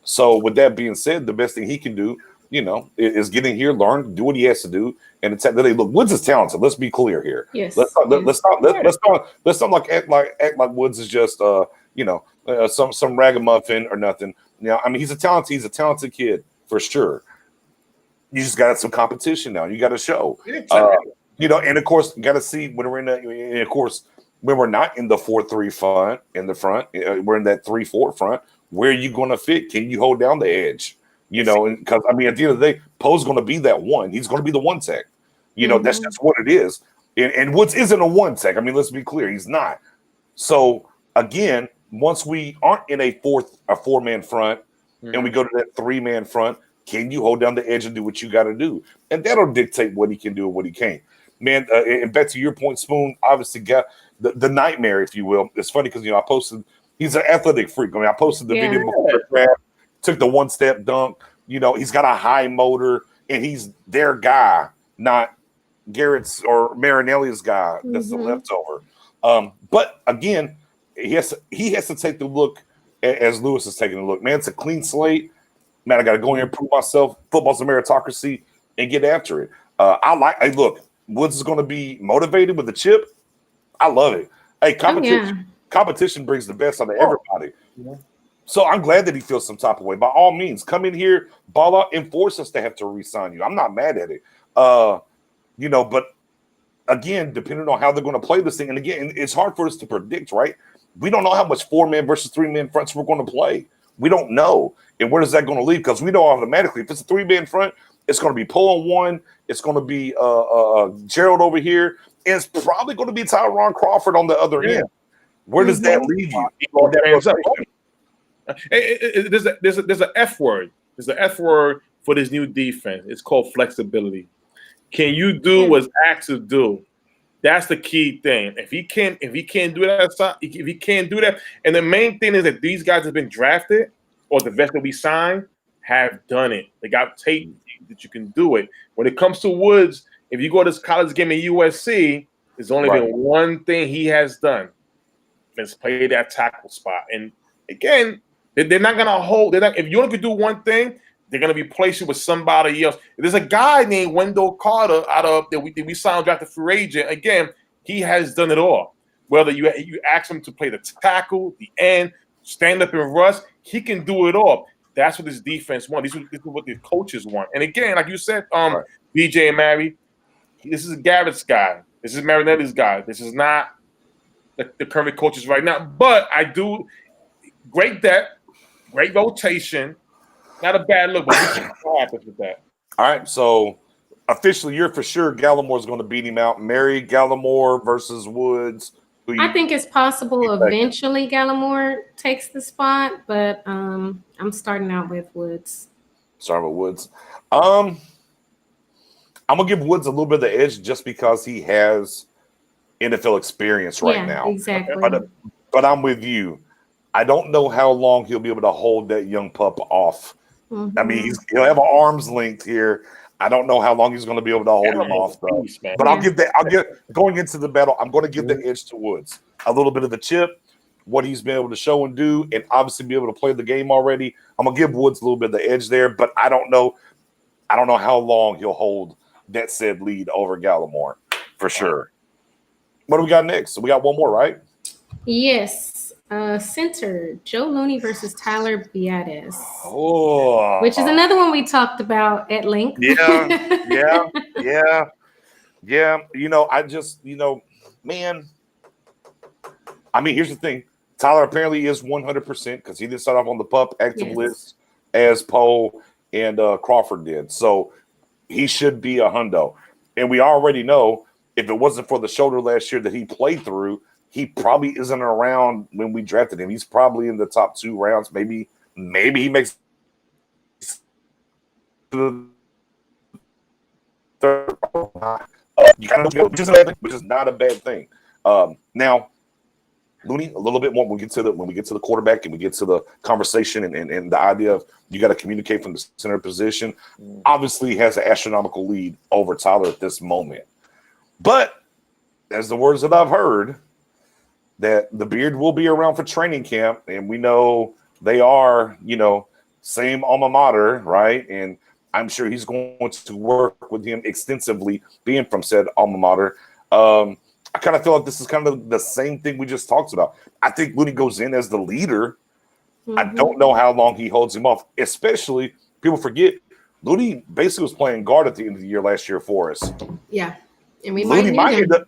So with that being said, the best thing he can do is getting here, learn, do what he has to do, and it's look. Woods is talented. Let's be clear here. Yes. Let's not act like Woods is just some ragamuffin or nothing. I mean, he's a talented kid for sure. You just got some competition now. You got to show, and of course, you got to see when we're when we're not in the 4-3 front in the front, we're in that 3-4 front. Where are you going to fit? Can you hold down the edge? Because I mean, at the end of the day, Poe's going to be that one. He's going to be the one tech. That's just what it is. And Woods isn't a one tech. I mean, let's be clear, he's not. So again, once we aren't in a 4-man front and we go to that 3-man front, can you hold down the edge and do what you got to do? And that'll dictate what he can do and what he can't. Man, and back to your point, Spoon, obviously got the nightmare, if you will. It's funny because, I posted, he's an athletic freak. I mean, I posted the video before, took the one-step dunk. He's got a high motor, and he's their guy, not Garrett's or Marinelli's guy. That's the leftover. But again, he has to take the look as Lewis is taking the look. Man, it's a clean slate. Man, I got to go in here and prove myself. Football's a meritocracy and get after it. Hey, look, Woods is going to be motivated with the chip. I love it. Hey, competition brings the best out of everybody. So I'm glad that he feels some type of way. By all means, come in here, ball out, and force us to have to re-sign you. I'm not mad at it. But again, depending on how they're going to play this thing, and again, it's hard for us to predict, right? We don't know how much 4-man versus 3-man fronts we're going to play. We don't know. And where is that going to lead? Because we know automatically if it's a 3-man front, it's going to be Poe on one. It's going to be Gerald over here. And it's probably going to be Tyron Crawford on the other end. Where does that leave you? There's an F word. There's an F word for this new defense. It's called flexibility. Can you do what's asked to do? That's the key thing. If he can't do that, if he can't do that, and the main thing is that these guys have been drafted, or the vets that we signed have done it. They got tape that you can do it. When it comes to Woods, if you go to this college game at USC, there's only been one thing he has done. It's play that tackle spot. And again, they're not gonna hold. If you only could do one thing, they're gonna replace you with somebody else. There's a guy named Wendell Carter that we signed drafted free agent. Again, he has done it all. Whether you ask him to play the tackle, the end, stand up and rush, he can do it all. That's what this defense wants. This is what the coaches want. And again, like you said, BJ and Mary, this is Garrett's guy. This is Marinelli's guy. This is not the current coaches right now. But I do great depth, great rotation. Not a bad look, but what happens with that? All right, so officially, you're for sure Gallimore's going to beat him out. Mary Gallimore versus Woods. I think it's possible eventually Gallimore takes the spot, but I'm starting out with Woods. Starting with Woods. I'm gonna give Woods a little bit of the edge just because he has NFL experience right now. Exactly. But I'm with you. I don't know how long he'll be able to hold that young pup off. I mean, he'll have an arm's length here. I don't know how long he's going to be able to hold him off, though. But I'll get going into the battle. I'm going to give the edge to Woods. A little bit of the chip, what he's been able to show and do, and obviously be able to play the game already. I'm going to give Woods a little bit of the edge there, but I don't know how long he'll hold that said lead over Gallimore for sure. What do we got next? So we got one more, right? Yes. Center, Joe Looney versus Tyler Biadasz. Oh. Which is another one we talked about at length. Yeah. Man. I mean, here's the thing. Tyler apparently is 100% because he did start off on the pup active list as Poe and Crawford did. So he should be a hundo. And we already know if it wasn't for the shoulder last year that he played through, he probably isn't around when we drafted him. He's probably in the top 2 rounds. Maybe he makes the third. Which is not a bad thing. Now, Looney, a little bit more when we get to the quarterback and we get to the conversation and the idea of you got to communicate from the center position. Obviously, he has an astronomical lead over Tyler at this moment. But as the words that I've heard, that the beard will be around for training camp, and we know they are, same alma mater, right? And I'm sure he's going to work with him extensively, being from said alma mater. I kind of feel like this is kind of the same thing we just talked about. I think Looney goes in as the leader. I don't know how long he holds him off, especially people forget Looney basically was playing guard at the end of the year last year for us. Yeah. And we Looney might need him.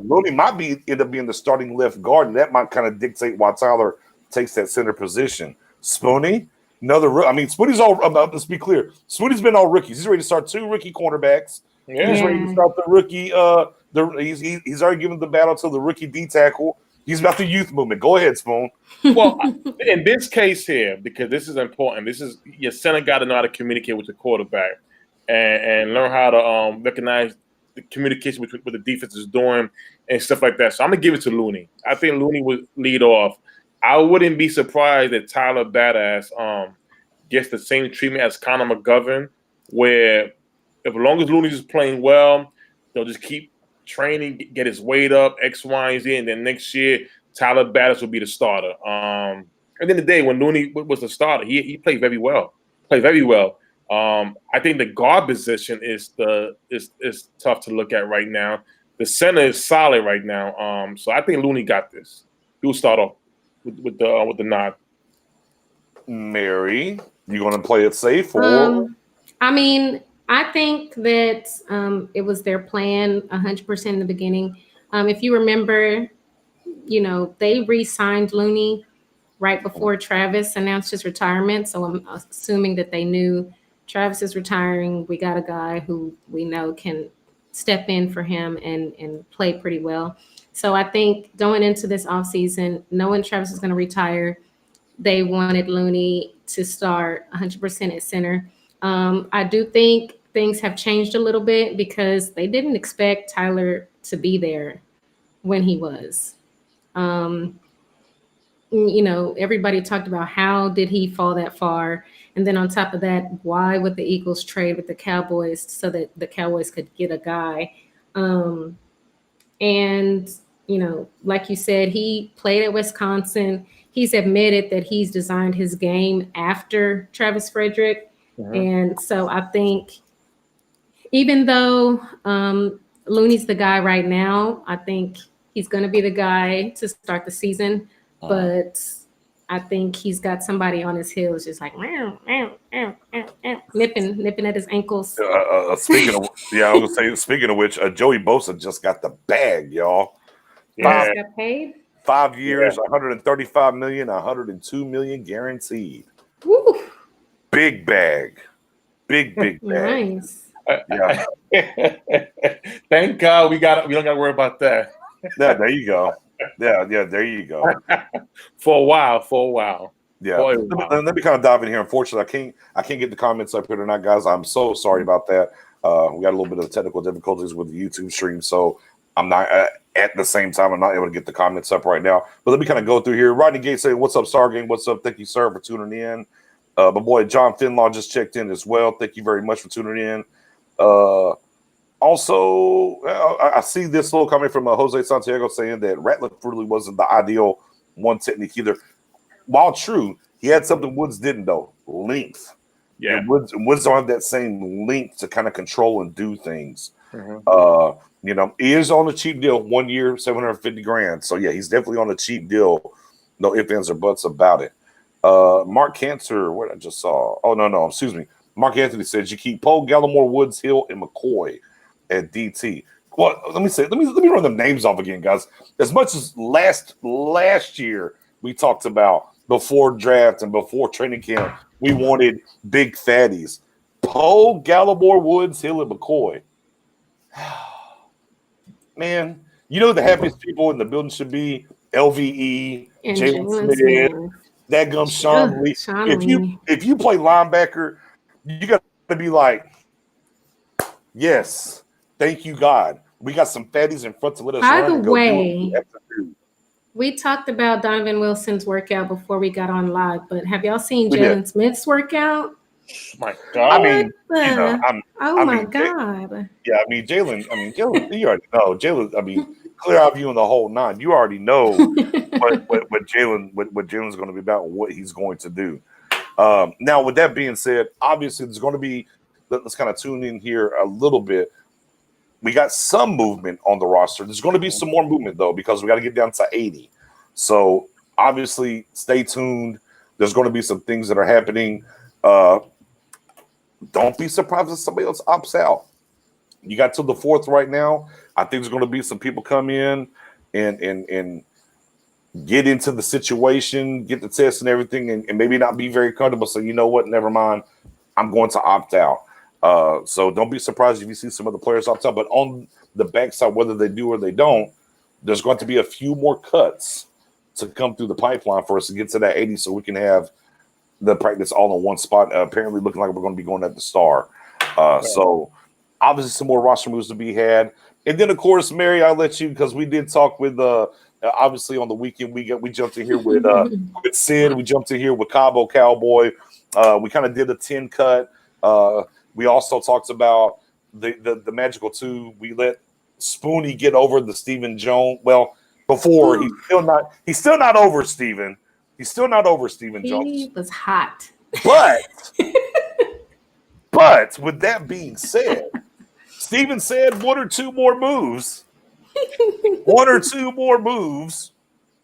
Looney might end up being the starting left guard, and that might kind of dictate why Tyler takes that center position. Spooney, Spooney's all about. Let's be clear. Spooney's been all rookies. He's ready to start 2 rookie cornerbacks. Yeah. He's ready to start the rookie. He's already given the battle to the rookie D tackle. He's about the youth movement. Go ahead, Spoon. Well, in this case here, because this is important, this is your center got to know how to communicate with the quarterback and learn how to recognize the communication with what the defense is doing and stuff like that. So I'm gonna give it to Looney. I think Looney would lead off. I wouldn't be surprised if Tyler Badass gets the same treatment as Connor McGovern, where as long as Looney's just playing well, they'll just keep training, get his weight up, X, Y, and Z, and then next year Tyler Badass will be the starter. At the end of the day, when Looney was the starter, he played very well. I think the guard position is tough to look at right now. The center is solid right now. So I think Looney got this. He'll start off with the nod. Mary, you going to play it safe or? I think that it was their plan 100% in the beginning. If you remember, they re-signed Looney right before Travis announced his retirement. So I'm assuming that they knew Travis is retiring. We got a guy who we know can step in for him and play pretty well. So I think going into this offseason, knowing Travis is going to retire, they wanted Looney to start 100% at center. I do think things have changed a little bit because they didn't expect Tyler to be there when he was. Everybody talked about how did he fall that far? And then on top of that, why would the Eagles trade with the Cowboys so that the Cowboys could get a guy? Like you said, he played at Wisconsin. He's admitted that he's designed his game after Travis Frederick. And so I think even though Looney's the guy right now, I think he's going to be the guy to start the season. But I think he's got somebody on his heels just like nipping at his ankles. Speaking of which, Joey Bosa just got the bag, y'all. Yeah. Got paid 5 years, $135 million, $102 million guaranteed. Woo. Big bag. Big bag. Nice. Yeah. Thank God we don't got to worry about that. Yeah, there you go. Yeah, there you go. For a while. Yeah. Let me kind of dive in here. Unfortunately, I can't get the comments up here tonight, guys. I'm so sorry about that. We got a little bit of technical difficulties with the YouTube stream, so I'm not at the same time. I'm not able to get the comments up right now. But let me kind of go through here. Rodney Gates saying, "What's up, Stargame? What's up? Thank you, sir, for tuning in." My boy John Finlaw just checked in as well. Thank you very much for tuning in. Also, I see this little comment from Jose Santiago saying that Ratliff really wasn't the ideal one technique either. While true, he had something Woods didn't, though. Length. Yeah. And Woods don't have that same length to kind of control and do things. He is on a cheap deal, 1 year, $750,000. So, yeah, he's definitely on a cheap deal. No ifs, ands, or buts about it. Mark Cantor, what I just saw. Oh, no, excuse me. Mark Anthony says you keep Poe, Gallimore, Woods, Hill, and McCoy at DT. Well, let me run them names off again, guys. As much as last year we talked about before draft and before training camp, we wanted big fatties. Poe, Gallimore, Woods, Hill, and McCoy. Man, the happiest people in the building should be LVE, And Jalen Smith, that gum Sean Lee. If you play linebacker, you got to be like, yes, thank you, God. We got some fatties in front to let us By run. the way, we talked about Donovan Wilson's workout before we got on live, but have y'all seen Jalen Smith's workout? My God. God. Jalen, you already know. Jalen, clear out view in the whole nine. You already know what Jalen's going to be about and what he's going to do. Now, with that being said, obviously there's going to be. Let's kind of tune in here a little bit. We got some movement on the roster. There's going to be some more movement though because we got to get down to 80. So obviously, stay tuned. There's going to be some things that are happening. Don't be surprised if somebody else opts out. You got till the 4th right now. I think there's going to be some people come in and get into the situation, get the test and everything, and maybe not be very comfortable. So you know what? Never mind. I'm going to opt out. So don't be surprised if you see some of the players opt out. But on the backside, whether they do or they don't, there's going to be a few more cuts to come through the pipeline for us to get to that 80 so we can have the practice all in one spot. Apparently looking like we're going to be going at the Star. So obviously some more roster moves to be had. And then, of course, Mary, I'll let you because we did talk with obviously on the weekend we jumped in here with Sid. We jumped in here with Cabo Cowboy. We kind of did a 10 cut. We also talked about the Magical 2. We let Spoonie get over the Stephen Jones. Well, before he's still not over Stephen. He's still not over Stephen Jones. He was hot. But with that being said, Stephen said 1 or 2 more moves. 1 or 2 more moves.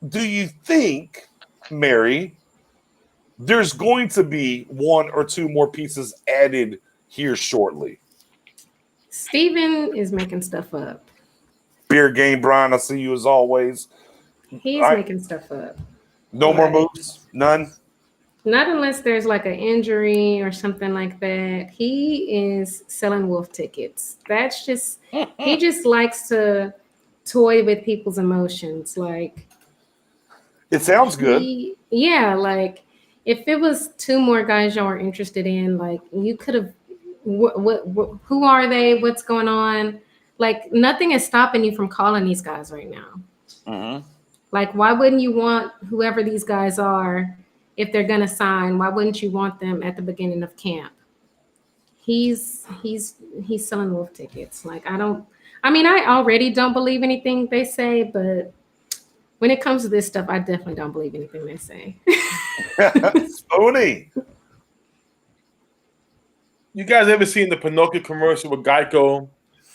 Do you think, Mary, there's going to be 1 or 2 more pieces added here shortly? Steven is making stuff up. Beer game, Brian. I see you as always. He's making stuff up. No more moves? None? Not unless there's like an injury or something like that. He is selling wolf tickets. That's just, he just likes to toy with people's emotions. Like, it sounds good. Like if it was 2 more guys y'all were interested in, like you could have, who are they? What's going on? Like nothing is stopping you from calling these guys right now. Mm-hmm. Like, why wouldn't you want whoever these guys are, if they're gonna sign? Why wouldn't you want them at the beginning of camp? He's selling wolf tickets. Like I already don't believe anything they say, but when it comes to this stuff, I definitely don't believe anything they say. Spoonie. You guys ever seen the Pinocchio commercial with Geico?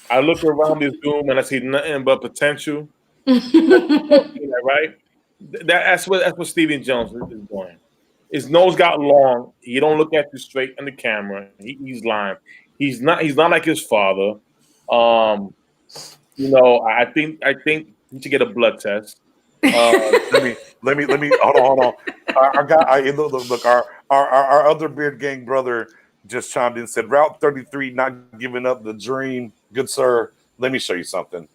I look around this room and I see nothing but potential. Right? That's what Stephen Jones is doing. His nose got long. He don't look at you straight in the camera. He's lying. He's not like his father. I think he should get a blood test. Let me hold on. Our other Beard Gang brother just chimed in and said Route 33 not giving up the dream. Good sir. Let me show you something.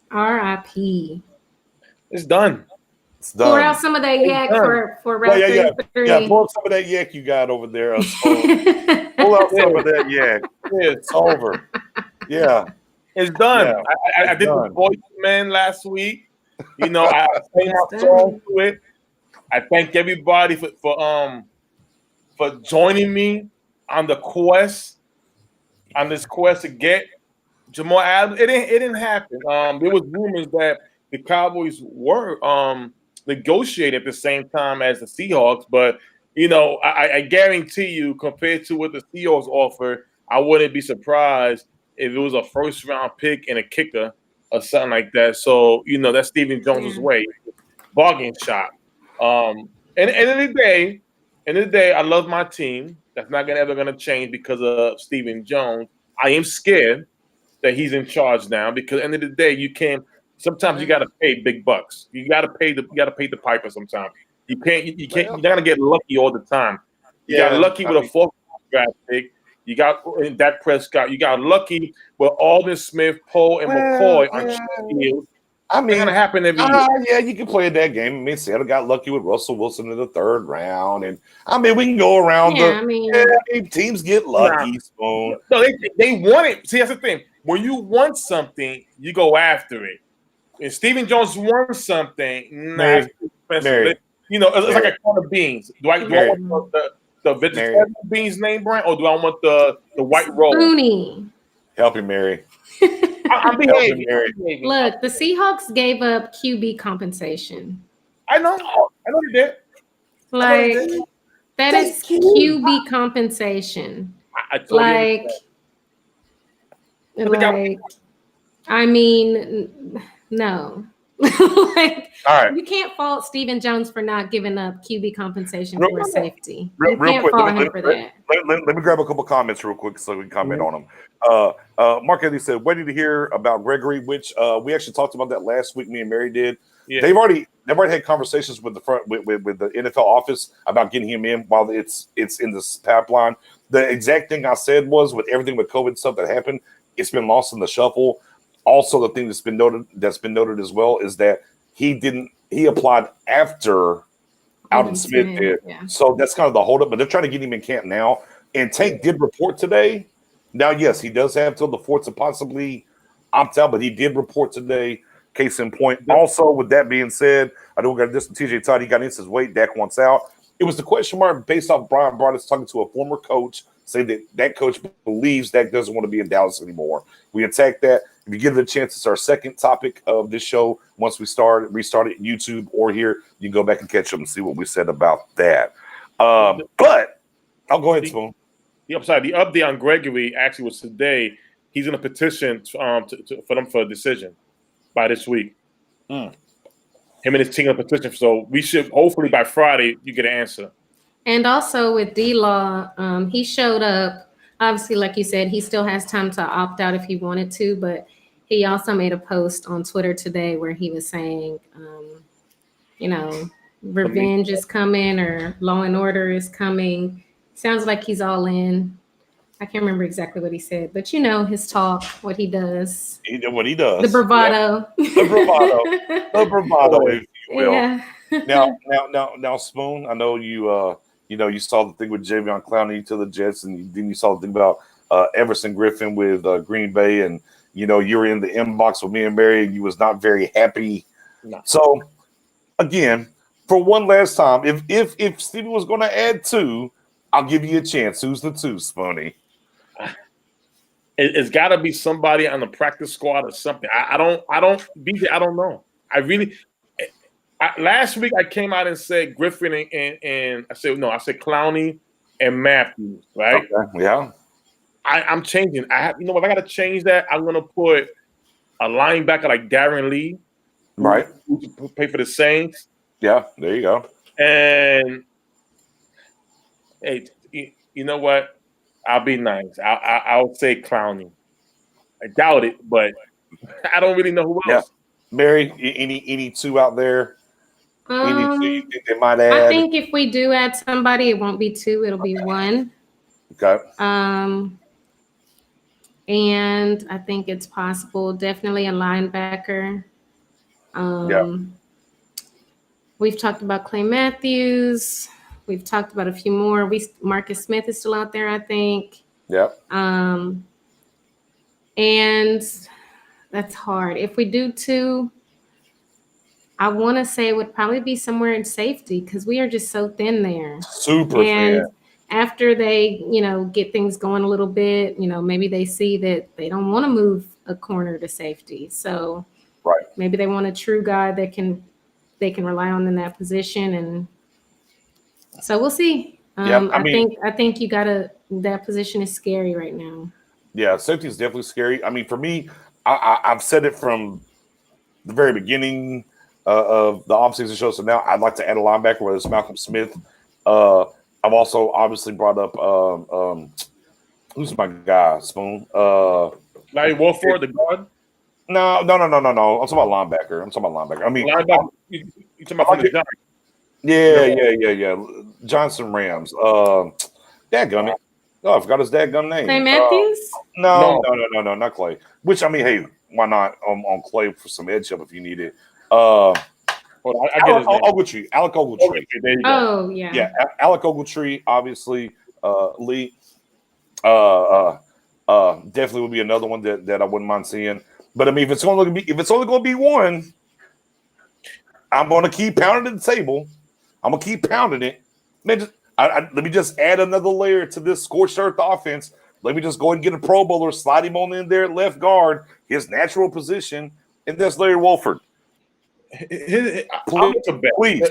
R.I.P. It's done. Pour out some of that yak for Route 33. Yeah, pull up some of that yak you got over there. Pull out some of that yak. It's over. Yeah. It's done. Yeah, I did the Voice Man last week. I sang my song to it. I thank everybody for joining me on this quest to get Jamal Adams. It didn't happen. There was rumors that the Cowboys were negotiating at the same time as the Seahawks, but I guarantee you, compared to what the Seahawks offer, I wouldn't be surprised if it was a first round pick and a kicker or something like that. So that's Stephen Jones's way, bargain shop. And end of the day, I love my team. That's not ever gonna change because of Stephen Jones. I am scared that he's in charge now because end of the day, you can't. Sometimes you got to pay big bucks. You got to pay the piper. Sometimes you can't. You're not gonna get lucky all the time. You got lucky with a 4th draft pick. You got in Dak Prescott. You got lucky with Aldon Smith, Poe, and McCoy on Shield. It's gonna happen every year. Yeah, you can play that game. Seattle got lucky with Russell Wilson in the 3rd round, and we can go around. Teams get lucky. Spoon. No, they want it. See, that's the thing. When you want something, you go after it. And Stephen Jones wants something. Mary, it's like a can of beans. Do I want the vegetarian beans name brand, or do I want the white roll? Spoonie. Help you, Mary. I'm behaving. Look, the Seahawks gave up QB compensation. I know they did. Like That is QB compensation. I totally Like, I mean, no. Like, All right. you can't fault Stephen Jones for not giving up QB compensation for safety. Real You can't quick, fault him for that. let me grab a couple comments real quick so we can comment on them. Mark Anthony said, waiting to hear about Gregory, which we actually talked about that last week. Me and Mary did. Yeah. They've already had conversations with the NFL office about getting him in while it's in this pipeline. The exact thing I said was, with everything with COVID stuff that happened, it's been lost in the shuffle. Also, the thing that's been noted as well is that he applied after Alden Smith did. Yeah. So that's kind of the holdup, but they're trying to get him in camp now. And Tank did report today. Now, yes, he does have till the 4th to possibly opt out, but he did report today. Case in point. Also, with that being said, I know we got this from TJ Todd. He got in, says, wait, Dak wants out. It was the question mark based off Brian Broaddus talking to a former coach, saying that coach believes Dak doesn't want to be in Dallas anymore. We attacked that. If you give it a chance, it's our second topic of this show. Once we restarted YouTube or here, you can go back and catch up and see what we said about that. But I'll go ahead, Spoon. The update on Gregory actually was today. He's in a petition for them for a decision by this week. Him and his team in a petition. So we should, hopefully by Friday, you get an answer. And also with D-Law, he showed up. Obviously, like you said, he still has time to opt out if he wanted to, but he also made a post on Twitter today where he was saying, revenge is coming or Law and Order is coming. Sounds like he's all in. I can't remember exactly what he said, but his talk, what he does. What he does. The bravado. Yeah. The bravado, if you will. Yeah. Now, Spoon, I know you saw the thing with Javion Clowney to the Jets, and then you saw the thing about Everson Griffin with Green Bay, and you were in the inbox with me and Mary, and you was not very happy. No. So, again, for one last time, if Stevie was going to add 2, I'll give you a chance. Who's the 2, Spoony? It's got to be somebody on the practice squad or something. I don't know. I really. Last week I came out and said Griffin and I said Clowney and Matthews, right? Okay. Yeah. I'm changing. If I got to change that, I'm gonna put a linebacker like Darren Lee, right? Who play for the Saints. Yeah, there you go. And hey, you know what? I'll be nice. I'll say Clowney. I doubt it, but I don't really know who else. Yeah. Mary, any 2 out there? Any 2 you think they might add? I think if we do add somebody, it won't be 2, it'll be 1. Okay. And I think it's possible, definitely a linebacker. We've talked about Clay Matthews. We've talked about a few more. Marcus Smith is still out there, I think. Yep. And that's hard. If we do 2, I want to say it would probably be somewhere in safety because we are just so thin there. Super thin. After they, get things going a little bit, maybe they see that they don't want to move a corner to safety. So right. Maybe they want a true guy that they can rely on in that position. And so we'll see. I think that position is scary right now. Yeah, safety is definitely scary. I mean, for me, I've said it from the very beginning of the offseason show. So now I'd like to add a linebacker, whether it's Malcolm Smith. I've also obviously brought up who's my guy, Spoon? Larry Warford, the guard? No. I'm talking about linebacker. I mean, linebacker. You talking about the Giants? Yeah. Johnson Rams. Dadgummit. Oh, I forgot his dadgum name. Clay Matthews? No, not Clay. Which, I mean, hey, why not on Clay for some edge up if you need it? I get his name. Ogletree. Alec Ogletree. Okay, there you go. Oh, yeah. Yeah, Alec Ogletree, obviously. Lee. Definitely would be another one that I wouldn't mind seeing. But I mean, if it's only going to be 1, I'm going to keep pounding the table. I'm going to keep pounding it. Man, let me just add another layer to this scorched earth offense. Let me just go and get a Pro Bowler, slide him on in there at left guard, his natural position, and that's Larry Wolford. Please.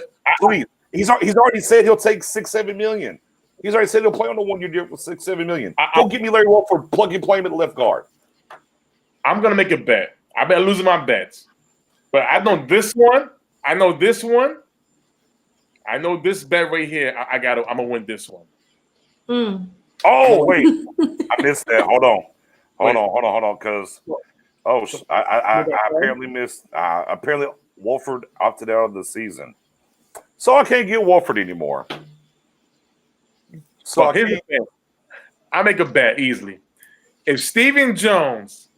He's already said he'll take $6-7 million. He's already said he'll play on the 1 year deal for $6-7 million. Go get me Larry Walford, plug and play him at left guard. I'm gonna make a bet. I bet losing my bets, but I know this one. I know this one. I know this bet right here. I'm gonna win this one. Oh wait, I missed that. Hold on. Because I apparently missed. Apparently Wolford opted out of the season, so I can't get Wolford anymore. So I make a bet easily. If Stephen Jones,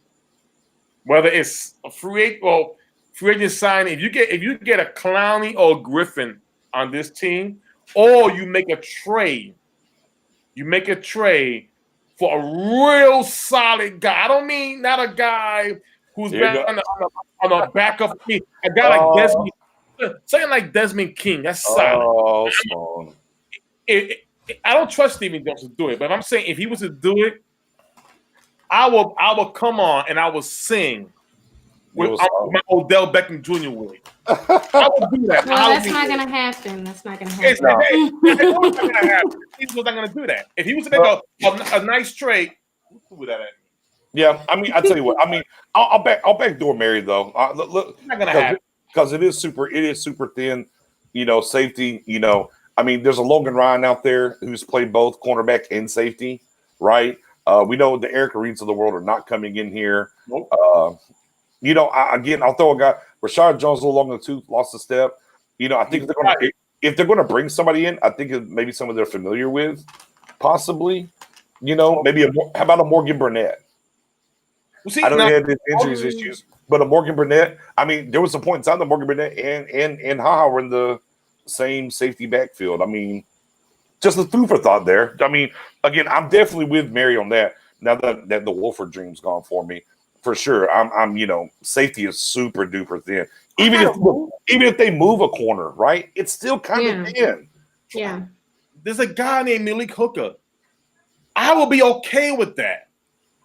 whether it's a free agent signing, if you get a Clowney or Griffin on this team, or you make a trade for a real solid guy. I don't mean not a guy who's been on a backup team. A guy like Desmond, something like Desmond King. That's solid. I don't trust Stephen Jones to do it, but I'm saying if he was to do it, I will come on and I will sing with my Odell Beckham Jr. wig. I will do that. Well, that's not going to happen. That's not going to happen. It's not going to happen. He was not going to do that. If he was to make a nice trade, who would that happen? Yeah, I mean, I tell you what. I mean, I'll backdoor Mary though. Look, it's not going to happen because it is super thin. Safety. I mean, there's a Logan Ryan out there who's played both cornerback and safety, right? We know the Eric Reeds of the world are not coming in here. Nope. I'll throw a guy. Rashad Jones a little long in the tooth, lost a step. I think if they're going to bring somebody in, I think it maybe someone they're familiar with, possibly. Maybe how about a Morgan Burnett? I know he had injuries issues, but a Morgan Burnett. I mean, there was a point in time that Morgan Burnett and HaHa were in the same safety backfield. I mean, just a food for thought there. I mean, again, I'm definitely with Mary on that. Now that the Wolford dream's gone for me, for sure. I'm safety is super duper thin. Even if they move a corner, right? It's still kind of thin. Yeah. There's a guy named Malik Hooker. I will be okay with that.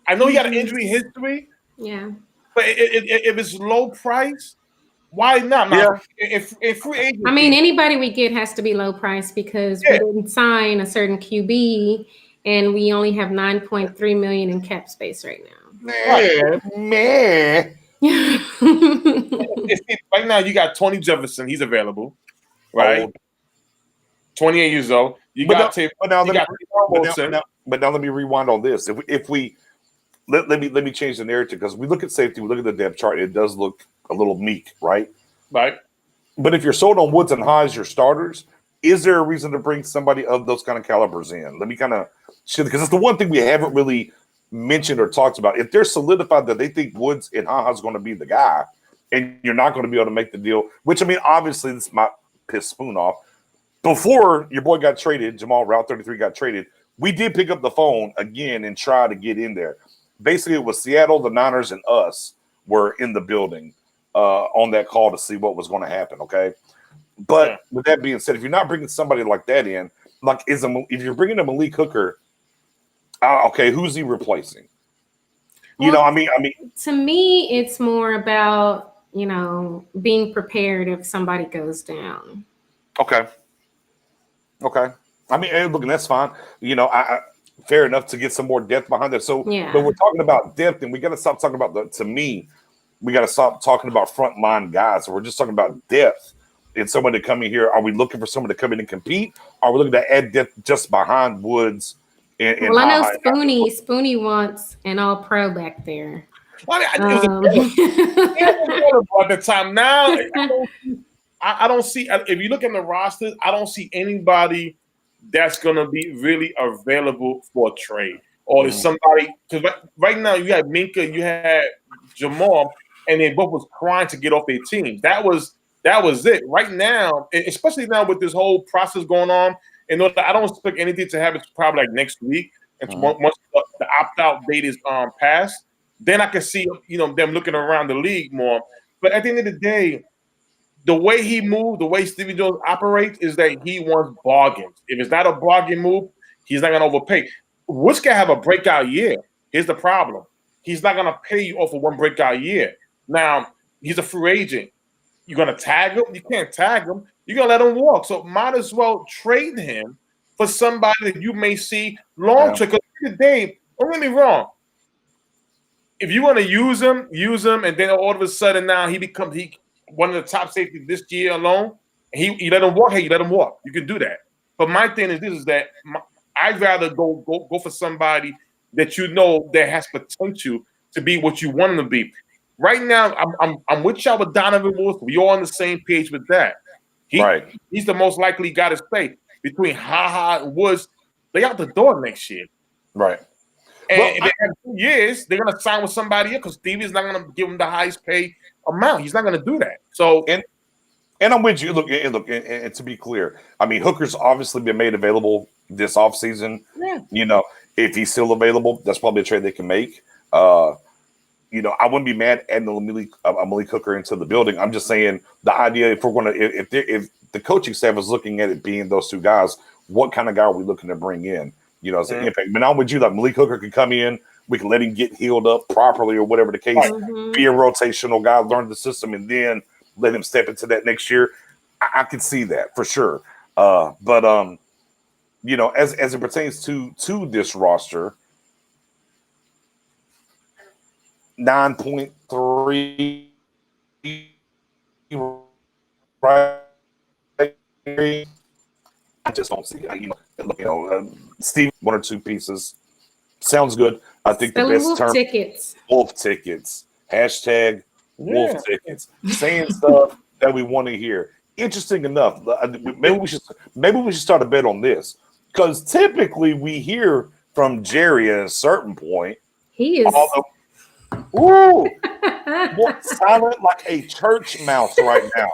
I know he got an injury history. Yeah. But if it's low price, why not? Yeah. If free agency, I mean, anybody we get has to be low price because we didn't sign a certain QB and we only have $9.3 million in cap space right now. Man. Right now, you got Tony Jefferson. He's available, right? 28 years old. But now let me rewind on this. If we let me change the narrative because we look at safety, we look at the depth chart. It does look a little meek, right? Right. But if you're sold on Woods and High as your starters, is there a reason to bring somebody of those kind of calibers in? Let me kind of because it's the one thing we haven't really mentioned or talked about. If they're solidified that they think Woods and HaHa is going to be the guy, and you're not going to be able to make the deal, which I mean, obviously this might piss Spoon off. Before your boy got traded, Jamal Route 33 got traded, we did pick up the phone again and try to get in there. Basically, it was Seattle, the Niners, and us were in the building on that call to see what was going to happen, okay? But with that being said, if you're not bringing somebody like that in, like if you're bringing a Malik Hooker, okay, who's he replacing? I mean, to me, it's more about being prepared if somebody goes down. Okay. I mean, hey, look, that's fine. Fair enough to get some more depth behind it. So, but we're talking about depth, and we got to stop talking about to me, we got to stop talking about frontline guys. So we're just talking about depth. And someone to come in here. Are we looking for someone to come in and compete? Are we looking to add depth just behind Woods? I know Spoonie wants an all-pro back there. Well, it was at the time. Now, I don't see. If you look at the roster, I don't see anybody that's going to be really available for a trade. Or is somebody – because right now you had Minka and you had Jamal, and they both was crying to get off their teams. That was it. Right now, especially now with this whole process going on, and I don't expect anything to happen probably like next week. And once the opt-out date is passed, then I can see them looking around the league more. But at the end of the day, the way he moved, the way Stevie Jones operates is that he wants bargains. If it's not a bargain move, he's not going to overpay. Woods can have a breakout year. Here's the problem. He's not going to pay you off for one breakout year. Now, he's a free agent. You're going to tag him? You can't tag him. you're gonna let him walk. So might as well trade him for somebody that you may see long term. Because today, don't get me wrong. If you want to use him, and then all of a sudden now he becomes one of the top safeties this year alone. And you let him walk. Hey, you let him walk. You can do that. But my thing is this: is that I'd rather go for somebody that you know that has potential to be what you want him to be. Right now, I'm with y'all with Donovan Wilson. We all on the same page with that. He's the most likely guy to stay. Between Ha and Woods, they out the door next year. Right. And if they have 2 years, they're gonna sign with somebody else because Stevie's not gonna give him the highest pay amount. He's not gonna do that. So and I'm with you. Look, and to be clear, I mean Hooker's obviously been made available this offseason. Yeah. You know, if he's still available, that's probably a trade they can make. You know, I wouldn't be mad adding Malik Hooker into the building. I'm just saying the idea if the coaching staff is looking at it being those two guys, what kind of guy are we looking to bring in? You know, as an impact. But I'm with you, like Malik Hooker can come in, we can let him get healed up properly or whatever the case, be a rotational guy, learn the system, and then let him step into that next year. I can see that for sure. But you know, as it pertains to this roster, 9.3 right. I just don't see Steve, 1 or 2 pieces sounds good. I think the best wolf term tickets. Wolf tickets. Hashtag wolf tickets. Saying stuff that we want to hear. Interesting enough. Maybe we should start a bet on this. Because typically we hear from Jerry at a certain point. He is silent like a church mouse right now.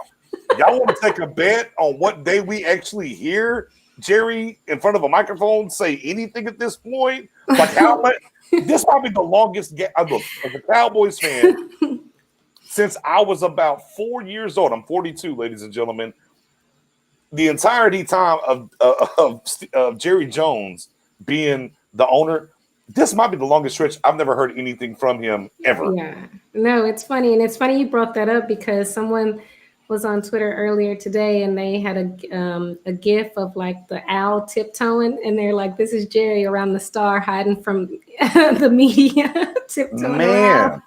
Y'all want to take a bet on what day we actually hear Jerry in front of a microphone say anything at this point? Like how much? This might be the longest gap. Look, as a Cowboys fan, since I was about 4 years old. I'm 42, ladies and gentlemen. The entirety time of Jerry Jones being the owner, this might be the longest stretch I've never heard anything from him ever. Yeah, no, it's funny, and it's funny you brought that up because someone was on Twitter earlier today, and they had a GIF of like the owl tiptoeing, and they're like, "This is Jerry around the star, hiding from the media, tiptoeing around."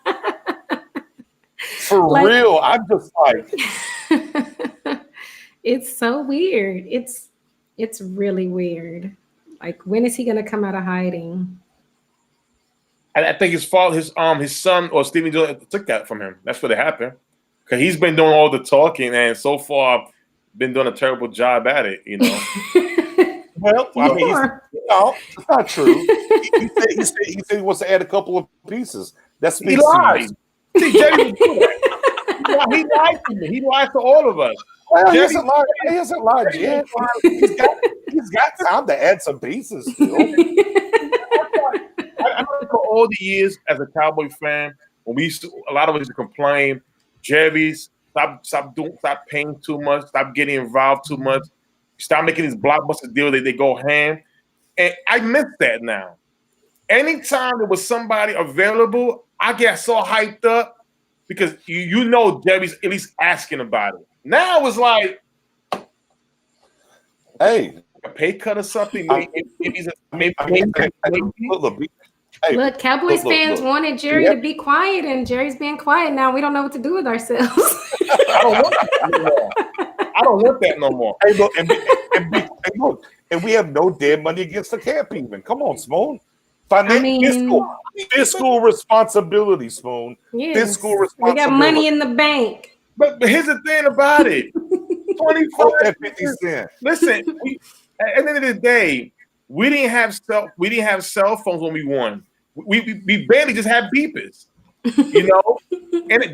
For like, real, I'm just like, it's so weird. It's really weird. Like, when is he gonna come out of hiding? I think his son or Stephen Jones took that from him. That's what happened. Because he's been doing all the talking and so far been doing a terrible job at it, you know. Well, I mean, it's not true. He said he wants to add a couple of pieces. That's he lied. See, Jerry was doing that. He lied to me. He lied to all of us. Well, he hasn't lied yet. He's got time to add some pieces still. I remember for all the years as a Cowboy fan, when a lot of us used to complain, Jerry, stop paying too much, stop getting involved too much, stop making these blockbuster deals that they go ham. And I miss that now. Anytime there was somebody available, I get so hyped up because you know Jerry's at least asking about it. Now it's like, hey, a pay cut or something. Look, Cowboys fans wanted Jerry to be quiet, and Jerry's being quiet now. We don't know what to do with ourselves. I don't want that no more. Hey, look, and we have no dead money against the cap even. Come on, Spoon. Fiscal responsibility, Spoon. Yes, fiscal responsibility. We got money in the bank. But here's the thing about it. 25 50 cents. Listen, at the end of the day, we didn't have cell phones when we won. We barely just had beepers, you know. And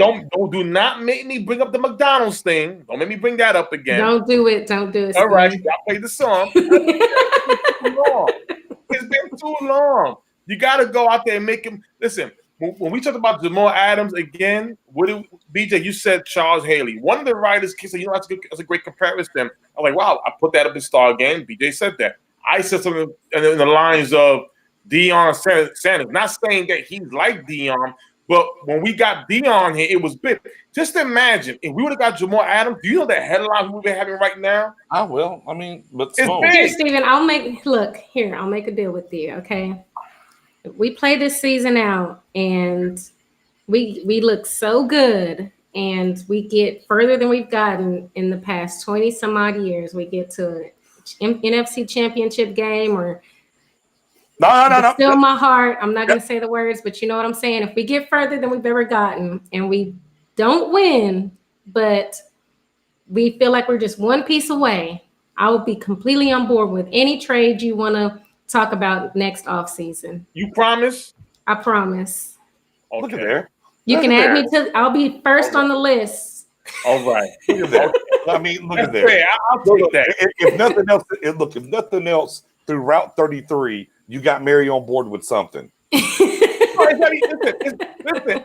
do not make me bring up the McDonald's thing. Don't make me bring that up again. Don't do it. All right, I'll play the song. It's been too long. You got to go out there and make him listen. When we talked about Jamal Adams again, BJ? You said Charles Haley. One of the writers said, "You know, that's a great comparison." I'm like, "Wow!" I put that up in Star Game. BJ said that. I said something in the lines of Deion Sanders. Not saying that he's like Deion, But when we got Dion here, it was big. Just imagine if we would have got Jamal Adams. Do you know the headlines we've been having right now? I will. I mean, but It's big. Here, Steven, I'll make a deal with you, okay? We play this season out and we look so good and we get further than we've gotten in the past 20 some odd years. We get to an NFC championship game or no. Still my heart. I'm not going to say the words, but you know what I'm saying. If we get further than we've ever gotten and we don't win, but we feel like we're just one piece away, I will be completely on board with any trade you want to talk about next offseason. You promise? I promise. Okay. Look at there. You can add me to. I'll be first on the list. All right. Look at that. I mean, look at that. Fair. I'll take that. If nothing else, if nothing else, through Route 33, you got Mary on board with something. Listen,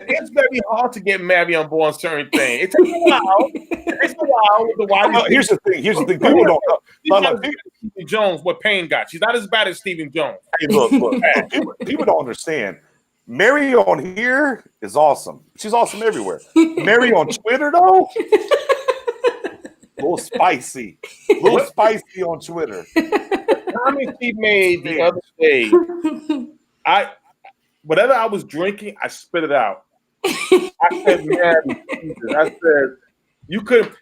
it's very hard to get Mary on board on certain things. It takes a while. With the wide Here's the thing. People don't know. Stephen Jones, what Payne got. She's not as bad as Stephen Jones. Hey, look. People don't understand. Mary on here is awesome. She's awesome everywhere. Mary on Twitter, though, a little spicy. On Twitter. Comment she made the other day. Whatever I was drinking, I spit it out. I said, Mary, Jesus. I said, you could.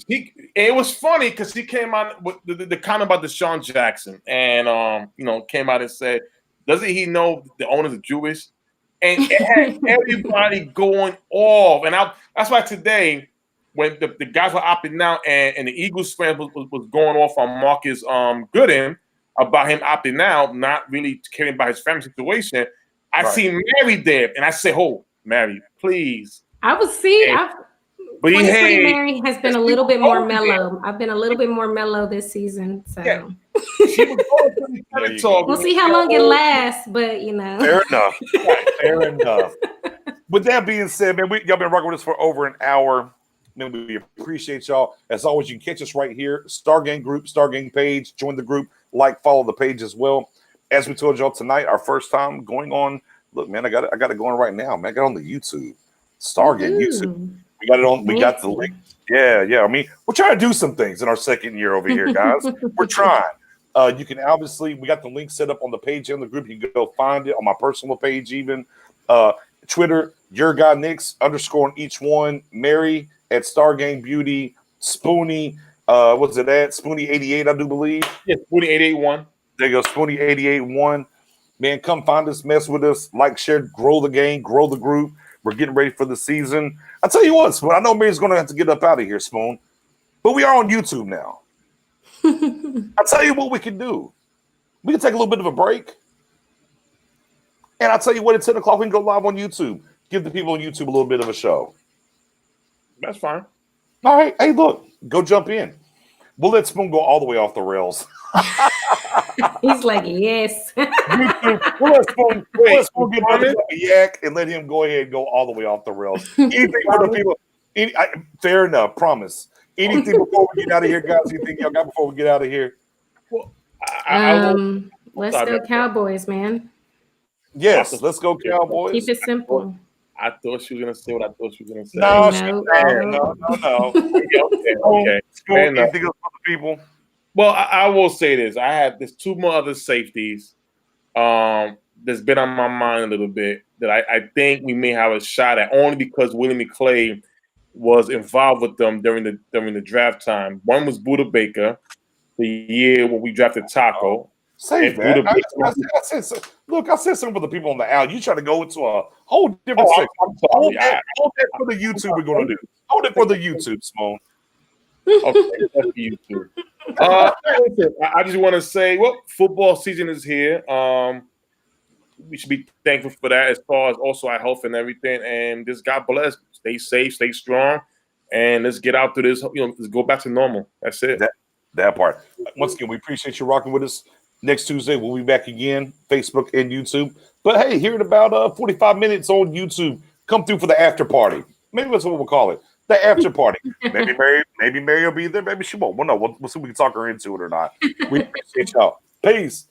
It was funny because he came out with the comment about Deshaun Jackson, and came out and said, doesn't he know the owners are Jewish? And it had everybody going off, and that's why today, when the guys were opting out, and the Eagles fans was going off on Marcus Gooden about him opting out, not really caring about his family situation. I see Mary there, and I say, "Oh, Mary, please." I was seeing. But Mary has been a little bit more mellow. I've been a little bit more mellow this season. So she was going to talk. We'll see how long it lasts, but Fair enough. Fair enough. With that being said, man, y'all been rocking with us for over an hour. Man, we appreciate y'all. As always, you can catch us right here. Stargang group, Stargang page. Join the group. Follow the page as well. As we told y'all tonight, our first time going on. Look, man, I got it going right now, man. I got on the YouTube. Stargang YouTube. We got it on. We got the link. Yeah. I mean, we're trying to do some things in our second year over here, guys. We're trying. You can obviously, we got the link set up on the page in the group. You can go find it on my personal page, even Twitter. Your guy Nix _ on each one. Mary at Stargang Beauty. Spoonie. What's it at? Spoonie 88, I do believe. Yeah, Spoonie 881. There you go, Spoonie 881. Man, come find us, mess with us, share, grow the game, grow the group. We're getting ready for the season. I'll tell you what, Spoon, I know Mary's going to have to get up out of here, Spoon, but we are on YouTube now. I'll tell you what we can do. We can take a little bit of a break. And I'll tell you what, at 10 o'clock, we can go live on YouTube. Give the people on YouTube a little bit of a show. That's fine. All right. Hey, look, go jump in. We'll let Spoon go all the way off the rails. He's like, yes. We'll let Spoon get a yak and let him go ahead and go all the way off the rails. Anything for the people. Fair enough. Promise. Anything before we get out of here, guys? Anything y'all got before we get out of here? Well, let's go Cowboys, man. Yes, let's go Cowboys. Keep it simple. I thought she was going to say what I thought she was going to say. No. Okay. Anything else for the people? Well, I will say this. There's two more other safeties that's been on my mind a little bit that I think we may have a shot at, only because Willie McClay was involved with them during the draft time. One was Buda Baker, the year when we drafted Taco. Save that. I said something for the people on the out. You try to go into a whole different section. Hold that for the YouTube we're going to do. Hold it for the YouTube, Simone. Okay, that's YouTube. I just want to say, football season is here. We should be thankful for that, as far as also our health and everything. And just God bless. Stay safe, stay strong, and let's get out through this. Let's go back to normal. That's it. That part. Once again, we appreciate you rocking with us. Next Tuesday, we'll be back again, Facebook and YouTube. But hey, here in about 45 minutes on YouTube, come through for the after party. Maybe that's what we'll call it. The after party. Maybe Mary will be there. Maybe she won't. Well, no, we'll see if we can talk her into it or not. We appreciate y'all. Peace.